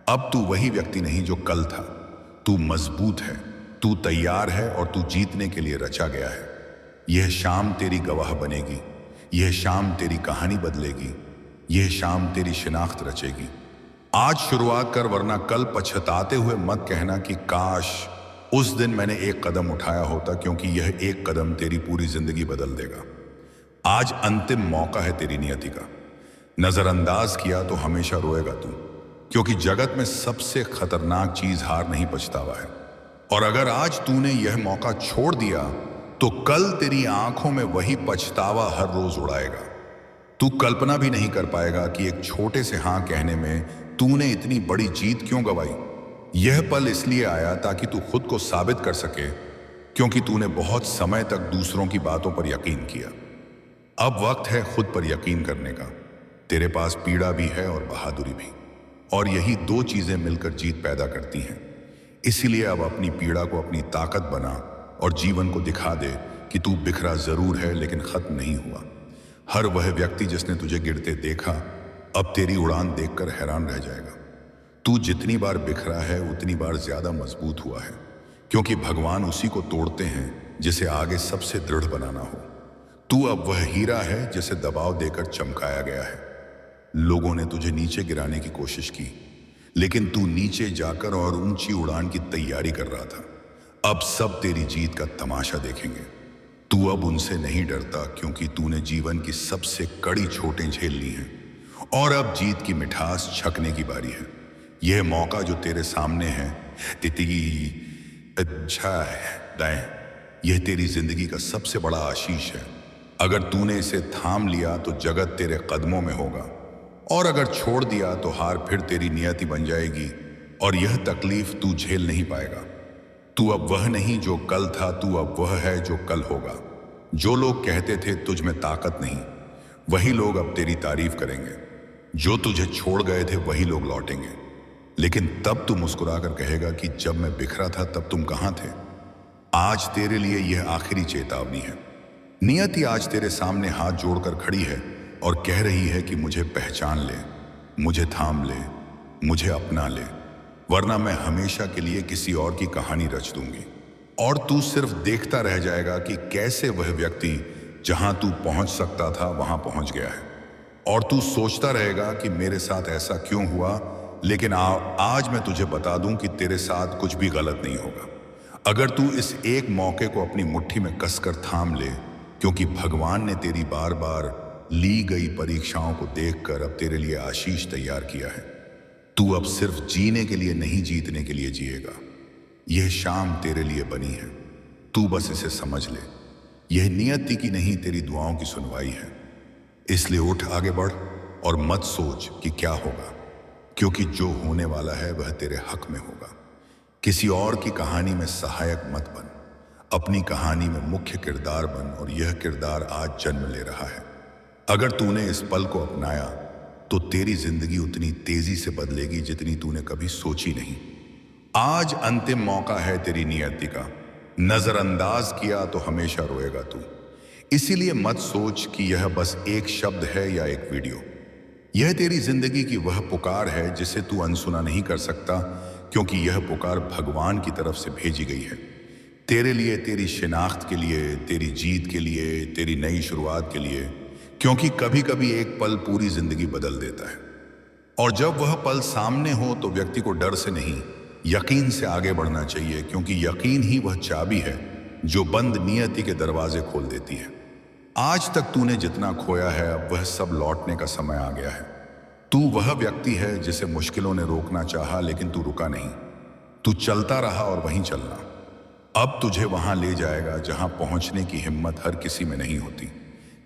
अब तू वही व्यक्ति नहीं जो कल था। तू मजबूत है, तू तैयार है और तू जीतने के लिए रचा गया है। यह शाम तेरी गवाह बनेगी, यह शाम तेरी कहानी बदलेगी, यह शाम तेरी शिनाख्त रचेगी। आज शुरुआत कर, वरना कल पछताते हुए मत कहना कि काश उस दिन मैंने एक कदम उठाया होता, क्योंकि यह एक कदम तेरी पूरी जिंदगी बदल देगा। आज अंतिम मौका है तेरी नियति का। नजरअंदाज किया तो हमेशा रोएगा तू, क्योंकि जगत में सबसे खतरनाक चीज हार नहीं पछतावा है। और अगर आज तूने यह मौका छोड़ दिया तो कल तेरी आंखों में वही पछतावा हर रोज उड़ाएगा। तू कल्पना भी नहीं कर पाएगा कि एक छोटे से हां कहने में तूने इतनी बड़ी जीत क्यों गंवाई। यह पल इसलिए आया ताकि तू खुद को साबित कर सके, क्योंकि तूने बहुत समय तक दूसरों की बातों पर यकीन किया। अब वक्त है खुद पर यकीन करने का। तेरे पास पीड़ा भी है और बहादुरी भी, और यही दो चीजें मिलकर जीत पैदा करती हैं। इसीलिए अब अपनी पीड़ा को अपनी ताकत बना और जीवन को दिखा दे कि तू बिखरा जरूर है लेकिन खत्म नहीं हुआ। हर वह व्यक्ति जिसने तुझे गिरते देखा अब तेरी उड़ान देखकर हैरान रह जाएगा। तू जितनी बार बिखरा है उतनी बार ज्यादा मजबूत हुआ है, क्योंकि भगवान उसी को तोड़ते हैं जिसे आगे सबसे दृढ़ बनाना हो। तू अब वह हीरा है जिसे दबाव देकर चमकाया गया है। लोगों ने तुझे नीचे गिराने की कोशिश की, लेकिन तू नीचे जाकर और ऊंची उड़ान की तैयारी कर रहा था। अब सब तेरी जीत का तमाशा देखेंगे। तू अब उनसे नहीं डरता, क्योंकि तूने जीवन की सबसे कड़ी चोटें झेल ली हैं, और अब जीत की मिठास छकने की बारी है। यह मौका जो तेरे सामने है तिती अच्छा है दाएं, यह तेरी जिंदगी का सबसे बड़ा आशीष है। अगर तूने इसे थाम लिया तो जगत तेरे कदमों में होगा, और अगर छोड़ दिया तो हार फिर तेरी नियति बन जाएगी, और यह तकलीफ तू झेल नहीं पाएगा। तू अब वह नहीं जो कल था, तू अब वह है जो कल होगा। जो लोग कहते थे तुझ में ताकत नहीं, वही लोग अब तेरी तारीफ करेंगे। जो तुझे छोड़ गए थे वही लोग लौटेंगे, लेकिन तब तू मुस्कुराकर कहेगा कि जब मैं बिखरा था तब तुम कहां थे। आज तेरे लिए यह आखिरी चेतावनी है। नियति आज तेरे सामने हाथ जोड़कर खड़ी है और कह रही है कि मुझे पहचान ले, मुझे थाम ले, मुझे अपना ले, वरना मैं हमेशा के लिए किसी और की कहानी रच दूंगी। और तू सिर्फ देखता रह जाएगा कि कैसे वह व्यक्ति जहां तू पहुंच सकता था वहां पहुंच गया है। और तू सोचता रहेगा कि मेरे साथ ऐसा क्यों हुआ, लेकिन आज मैं तुझे बता दूं कि तेरे साथ कुछ भी गलत नहीं होगा। अगर तू इस एक मौके को अपनी मुट्ठी में कसकर थाम ले, क्योंकि भगवान ने तेरी बार बार ली गई परीक्षाओं को देखकर अब तेरे लिए आशीष तैयार किया है। तू अब सिर्फ जीने के लिए नहीं, जीतने के लिए जिएगा। यह शाम तेरे लिए बनी है, तू बस इसे समझ ले। यह नियति की नहीं, तेरी दुआओं की सुनवाई है। इसलिए उठ, आगे बढ़ और मत सोच कि क्या होगा, क्योंकि जो होने वाला है वह तेरे हक में होगा। किसी और की कहानी में सहायक मत बन, अपनी कहानी में मुख्य किरदार बन, और यह किरदार आज जन्म ले रहा है। अगर तूने इस पल को अपनाया तो तेरी जिंदगी उतनी तेजी से बदलेगी जितनी तूने कभी सोची नहीं। आज अंतिम मौका है तेरी नियति का। नजरअंदाज किया तो हमेशा रोएगा तू। इसीलिए मत सोच कि यह बस एक शब्द है या एक वीडियो। यह तेरी जिंदगी की वह पुकार है जिसे तू अनसुना नहीं कर सकता, क्योंकि यह पुकार भगवान की तरफ से भेजी गई है। तेरे लिए, तेरी शिनाख्त के लिए, तेरी जीत के लिए, तेरी नई शुरुआत के लिए, क्योंकि कभी कभी एक पल पूरी जिंदगी बदल देता है। और जब वह पल सामने हो तो व्यक्ति को डर से नहीं, यकीन से आगे बढ़ना चाहिए, क्योंकि यकीन ही वह चाबी है जो बंद नियति के दरवाजे खोल देती है। आज तक तूने जितना खोया है अब वह सब लौटने का समय आ गया है। तू वह व्यक्ति है जिसे मुश्किलों ने रोकना चाहा, लेकिन तू रुका नहीं। तू चलता रहा और वहीं चलना अब तुझे वहां ले जाएगा जहां पहुंचने की हिम्मत हर किसी में नहीं होती।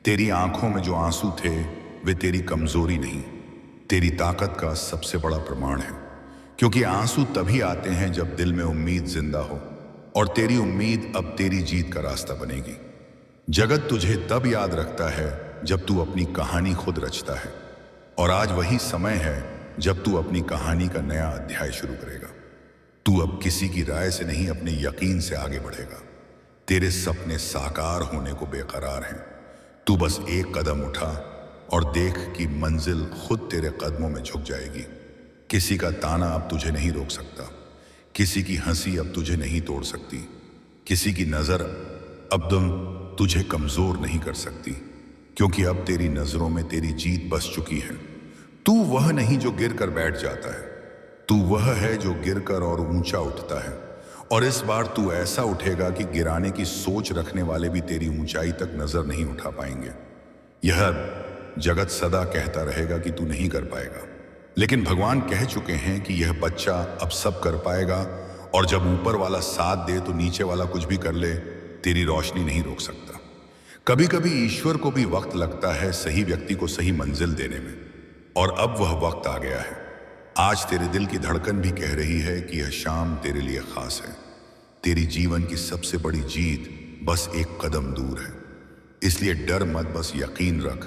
तेरी आंखों में जो आंसू थे वे तेरी कमजोरी नहीं, तेरी ताकत का सबसे बड़ा प्रमाण है। क्योंकि आंसू तभी आते हैं जब दिल में उम्मीद जिंदा हो, और तेरी उम्मीद अब तेरी जीत का रास्ता बनेगी। जगत तुझे तब याद रखता है जब तू अपनी कहानी खुद रचता है, और आज वही समय है जब तू अपनी कहानी का नया अध्याय शुरू करेगा। तू अब किसी की राय से नहीं, अपने यकीन से आगे बढ़ेगा। तेरे सपने साकार होने को बेकरार हैं। तू बस एक कदम उठा और देख कि मंजिल खुद तेरे कदमों में झुक जाएगी। किसी का ताना अब तुझे नहीं रोक सकता, किसी की हंसी अब तुझे नहीं तोड़ सकती, किसी की नजर अब तुझे कमजोर नहीं कर सकती, क्योंकि अब तेरी नजरों में तेरी जीत बस चुकी है। तू वह नहीं जो गिर कर बैठ जाता है, तू वह है जो गिरकर और ऊंचा उठता है। और इस बार तू ऐसा उठेगा कि गिराने की सोच रखने वाले भी तेरी ऊंचाई तक नजर नहीं उठा पाएंगे। यह जगत सदा कहता रहेगा कि तू नहीं कर पाएगा, लेकिन भगवान कह चुके हैं कि यह बच्चा अब सब कर पाएगा। और जब ऊपर वाला साथ दे तो नीचे वाला कुछ भी कर ले, तेरी रोशनी नहीं रोक सकता। कभी कभी ईश्वर को भी वक्त लगता है सही व्यक्ति को सही मंजिल देने में, और अब वह वक्त आ गया है। आज तेरे दिल की धड़कन भी कह रही है कि यह शाम तेरे लिए खास है। तेरी जीवन की सबसे बड़ी जीत बस एक कदम दूर है। इसलिए डर मत, बस यकीन रख,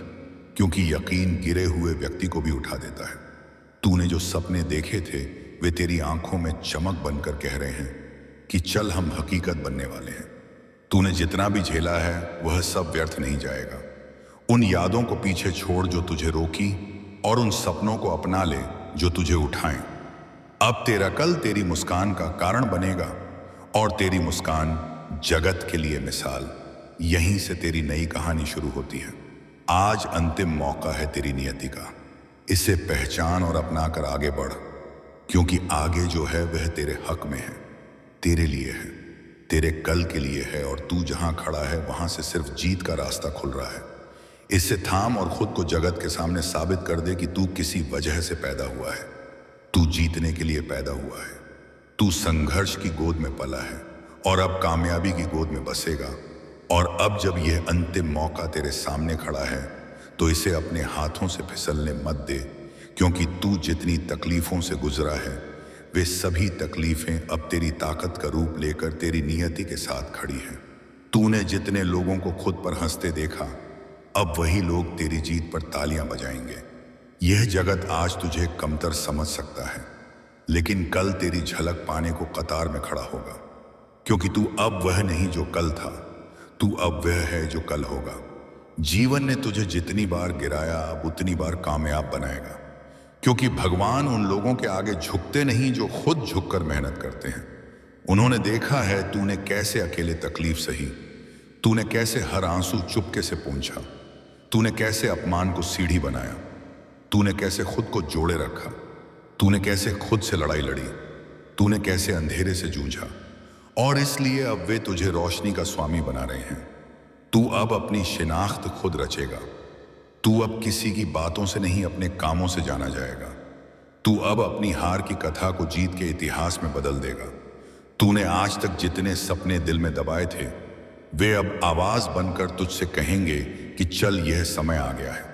क्योंकि यकीन गिरे हुए व्यक्ति को भी उठा देता है। तूने जो सपने देखे थे वे तेरी आंखों में चमक बनकर कह रहे हैं कि चल हम हकीकत बनने वाले हैं। तूने जितना भी झेला है वह सब व्यर्थ नहीं जाएगा। उन यादों को पीछे छोड़ जो तुझे रोकी, और उन सपनों को अपना ले जो तुझे उठाएं। अब तेरा कल तेरी मुस्कान का कारण बनेगा, और तेरी मुस्कान जगत के लिए मिसाल। यहीं से तेरी नई कहानी शुरू होती है। आज अंतिम मौका है तेरी नियति का। इसे पहचान और अपना कर आगे बढ़, क्योंकि आगे जो है वह तेरे हक में है, तेरे लिए है, तेरे कल के लिए है। और तू जहां खड़ा है वहां से सिर्फ जीत का रास्ता खुल रहा है। इसे थाम और खुद को जगत के सामने साबित कर दे कि तू किसी वजह से पैदा हुआ है। तू जीतने के लिए पैदा हुआ है। तू संघर्ष की गोद में पला है और अब कामयाबी की गोद में बसेगा। और अब जब यह अंतिम मौका तेरे सामने खड़ा है तो इसे अपने हाथों से फिसलने मत दे, क्योंकि तू जितनी तकलीफों से गुजरा है वे सभी तकलीफें अब तेरी ताकत का रूप लेकर तेरी नियति के साथ खड़ी हैं। तूने जितने लोगों को खुद पर हंसते देखा, अब वही लोग तेरी जीत पर तालियां बजाएंगे। यह जगत आज तुझे कमतर समझ सकता है, लेकिन कल तेरी झलक पाने को कतार में खड़ा होगा, क्योंकि तू अब वह नहीं जो कल था, तू अब वह है जो कल होगा। जीवन ने तुझे जितनी बार गिराया अब उतनी बार कामयाब बनाएगा, क्योंकि भगवान उन लोगों के आगे झुकते नहीं जो खुद झुककर मेहनत करते हैं। उन्होंने देखा है तूने कैसे अकेले तकलीफ सही, तूने कैसे हर आंसू चुपके से पूंछा, तूने कैसे अपमान को सीढ़ी बनाया, तूने कैसे खुद को जोड़े रखा, तूने कैसे खुद से लड़ाई लड़ी, तूने कैसे अंधेरे से जूझा। और इसलिए अब वे तुझे रोशनी का स्वामी बना रहे हैं। तू अब अपनी शिनाख्त खुद रचेगा। तू अब किसी की बातों से नहीं अपने कामों से जाना जाएगा। तू अब अपनी हार की कथा को जीत के इतिहास में बदल देगा। तूने आज तक जितने सपने दिल में दबाए थे वे अब आवाज बनकर तुझसे कहेंगे कि चल यह समय आ गया है।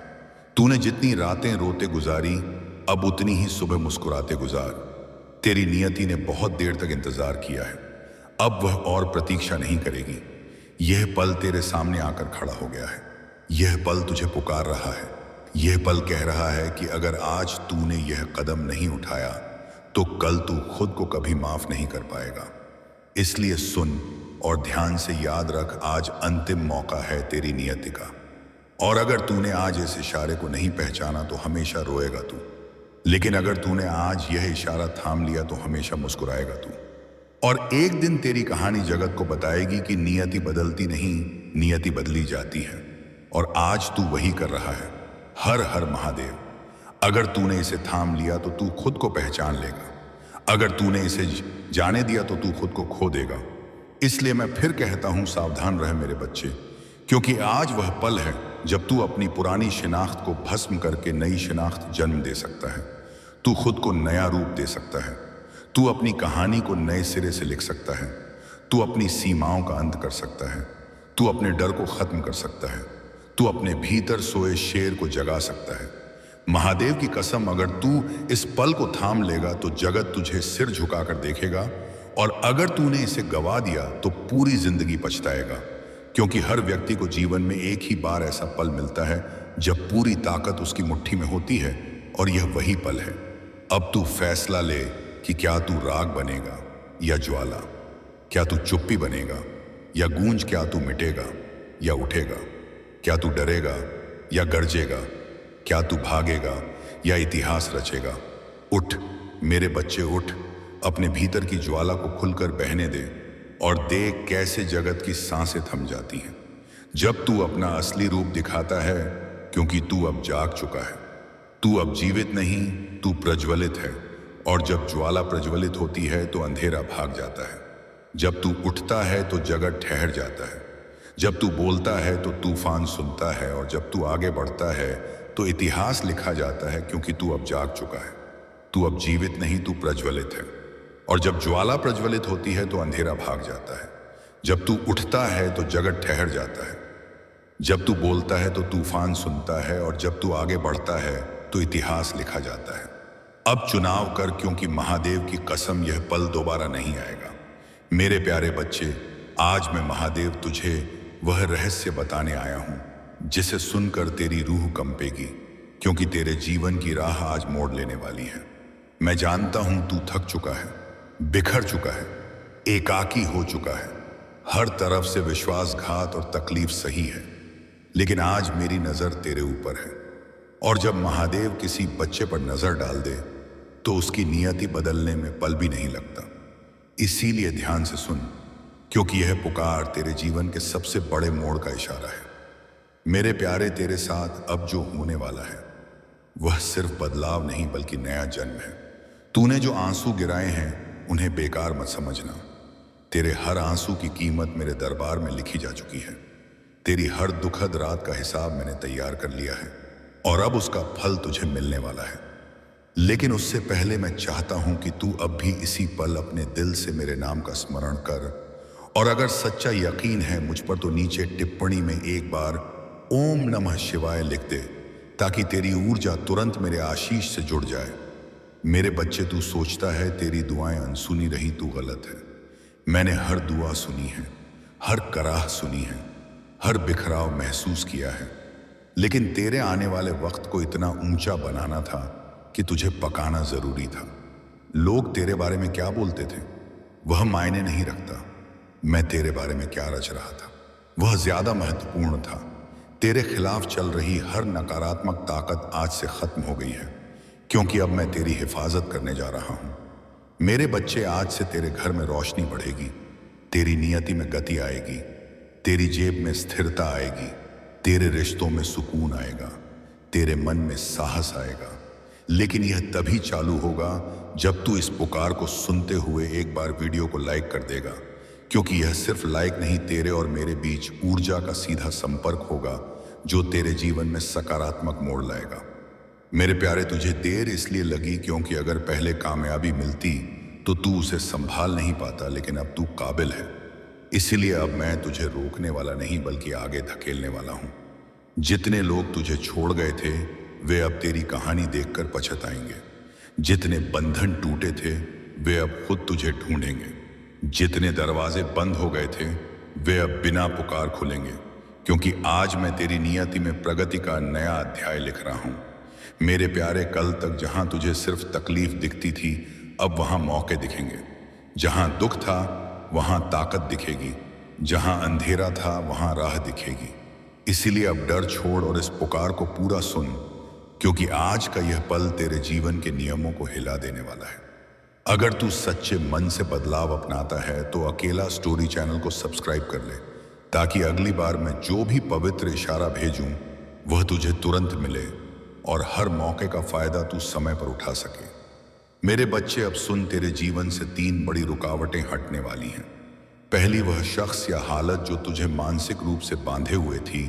तूने जितनी रातें रोते गुजारी अब उतनी ही सुबह मुस्कुराते गुजार। तेरी नियति ने बहुत देर तक इंतजार किया है, अब वह और प्रतीक्षा नहीं करेगी। यह पल तेरे सामने आकर खड़ा हो गया है। यह पल तुझे पुकार रहा है। यह पल कह रहा है कि अगर आज तूने यह कदम नहीं उठाया तो कल तू खुद को कभी माफ नहीं कर पाएगा। इसलिए सुन और ध्यान से याद रख, आज अंतिम मौका है तेरी नियति का। और अगर तूने आज इस इशारे को नहीं पहचाना तो हमेशा रोएगा तू, लेकिन अगर तूने आज यह इशारा थाम लिया तो हमेशा मुस्कुराएगा तू। और एक दिन तेरी कहानी जगत को बताएगी कि नियति बदलती नहीं, नियति बदली जाती है। और आज तू वही कर रहा है। हर हर महादेव। अगर तूने इसे थाम लिया तो तू खुद को पहचान लेगा, अगर तूने इसे जाने दिया तो तू खुद को खो देगा। इसलिए मैं फिर कहता हूं, सावधान रह मेरे बच्चे, क्योंकि आज वह पल है जब तू अपनी पुरानी शिनाख्त को भस्म करके नई शिनाख्त जन्म दे सकता है। तू खुद को नया रूप दे सकता है। तू अपनी कहानी को नए सिरे से लिख सकता है। तू अपनी सीमाओं का अंत कर सकता है। तू अपने डर को खत्म कर सकता है। तू अपने भीतर सोए शेर को जगा सकता है। महादेव की कसम, अगर तू इस पल को थाम लेगा तो जगत तुझे सिर झुकाकर देखेगा, और अगर तूने इसे गवा दिया तो पूरी जिंदगी पछताएगा। क्योंकि हर व्यक्ति को जीवन में एक ही बार ऐसा पल मिलता है जब पूरी ताकत उसकी मुट्ठी में होती है, और यह वही पल है। अब तू फैसला ले कि क्या तू राग बनेगा या ज्वाला? क्या तू चुप्पी बनेगा या गूंज? क्या तू मिटेगा या उठेगा? क्या तू डरेगा या गरजेगा? क्या तू भागेगा या इतिहास रचेगा? उठ मेरे बच्चे उठ, अपने भीतर की ज्वाला को खुलकर बहने दे और देख कैसे जगत की सांसें थम जाती हैं जब तू अपना असली रूप दिखाता है, क्योंकि तू अब जाग चुका है। तू अब जीवित नहीं, तू प्रज्वलित है। और जब ज्वाला प्रज्वलित होती है तो अंधेरा भाग जाता है। जब तू उठता है तो जगत ठहर जाता है। जब तू बोलता है तो तूफान सुनता है, और जब तू आगे बढ़ता है तो इतिहास लिखा जाता है, क्योंकि तू अब जाग चुका है। तू अब जीवित नहीं, तू प्रज्वलित है। और जब ज्वाला प्रज्वलित होती है तो अंधेरा भाग जाता है। जब तू उठता है तो जगत ठहर जाता है। जब तू बोलता है तो तूफान सुनता है, और जब तू आगे बढ़ता है तो इतिहास लिखा जाता है। अब चुनाव कर, क्योंकि महादेव की कसम यह पल दोबारा नहीं आएगा। मेरे प्यारे बच्चे, आज मैं महादेव तुझे वह रहस्य बताने आया हूं जिसे सुनकर तेरी रूह कंपेगी, क्योंकि तेरे जीवन की राह आज मोड़ लेने वाली है। मैं जानता हूं तू थक चुका है, बिखर चुका है, एकाकी हो चुका है। हर तरफ से विश्वासघात और तकलीफ सही है, लेकिन आज मेरी नजर तेरे ऊपर है। और जब महादेव किसी बच्चे पर नजर डाल दे तो उसकी नियति बदलने में पल भी नहीं लगता। इसीलिए ध्यान से सुन, क्योंकि यह पुकार तेरे जीवन के सबसे बड़े मोड़ का इशारा है। मेरे प्यारे, तेरे साथ अब जो होने वाला है वह सिर्फ बदलाव नहीं बल्कि नया जन्म है। तूने जो आंसू गिराए हैं उन्हें बेकार मत समझना। तेरे हर आंसू की कीमत मेरे दरबार में लिखी जा चुकी है। तेरी हर दुखद रात का हिसाब मैंने तैयार कर लिया है, और अब उसका फल तुझे मिलने वाला है। लेकिन उससे पहले मैं चाहता हूं कि तू अब भी इसी पल अपने दिल से मेरे नाम का स्मरण कर, और अगर सच्चा यकीन है मुझ पर तो नीचे टिप्पणी में एक बार ओम नमः शिवाय लिख दे, ताकि तेरी ऊर्जा तुरंत मेरे आशीष से जुड़ जाए। मेरे बच्चे, तू सोचता है तेरी दुआएं अनसुनी रही, तू गलत है। मैंने हर दुआ सुनी है, हर कराह सुनी है, हर बिखराव महसूस किया है। लेकिन तेरे आने वाले वक्त को इतना ऊंचा बनाना था कि तुझे पकाना जरूरी था। लोग तेरे बारे में क्या बोलते थे वह मायने नहीं रखता। मैं तेरे बारे में क्या रच रहा था वह ज्यादा महत्वपूर्ण था। तेरे खिलाफ चल रही हर नकारात्मक ताकत आज से खत्म हो गई है, क्योंकि अब मैं तेरी हिफाजत करने जा रहा हूं। मेरे बच्चे, आज से तेरे घर में रोशनी बढ़ेगी, तेरी नियति में गति आएगी, तेरी जेब में स्थिरता आएगी, तेरे रिश्तों में सुकून आएगा, तेरे मन में साहस आएगा। लेकिन यह तभी चालू होगा जब तू इस पुकार को सुनते हुए एक बार वीडियो को लाइक कर देगा, क्योंकि यह सिर्फ लाइक नहीं, तेरे और मेरे बीच ऊर्जा का सीधा संपर्क होगा जो तेरे जीवन में सकारात्मक मोड़ लाएगा। मेरे प्यारे, तुझे देर इसलिए लगी क्योंकि अगर पहले कामयाबी मिलती तो तू उसे संभाल नहीं पाता, लेकिन अब तू काबिल है। इसलिए अब मैं तुझे रोकने वाला नहीं बल्कि आगे धकेलने वाला हूं। जितने लोग तुझे छोड़ गए थे वे अब तेरी कहानी देखकर पछताएंगे। जितने बंधन टूटे थे वे अब खुद तुझे ढूंढेंगे। जितने दरवाजे बंद हो गए थे वे अब बिना पुकार खुलेंगे, क्योंकि आज मैं तेरी नियति में प्रगति का नया अध्याय लिख रहा हूं। मेरे प्यारे, कल तक जहां तुझे सिर्फ तकलीफ दिखती थी, अब वहां मौके दिखेंगे। जहां दुख था वहां ताकत दिखेगी, जहां अंधेरा था वहां राह दिखेगी। इसीलिए अब डर छोड़ और इस पुकार को पूरा सुन, क्योंकि आज का यह पल तेरे जीवन के नियमों को हिला देने वाला है। अगर तू सच्चे मन से बदलाव अपनाता है तो अकेला स्टोरी चैनल को सब्सक्राइब कर ले, ताकि अगली बार मैं जो भी पवित्र इशारा भेजूं वह तुझे तुरंत मिले और हर मौके का फायदा तू समय पर उठा सके। मेरे बच्चे, अब सुन, तेरे जीवन से 3 बड़ी रुकावटें हटने वाली हैं। पहली वह शख्स या हालत जो तुझे मानसिक रूप से बांधे हुए थी,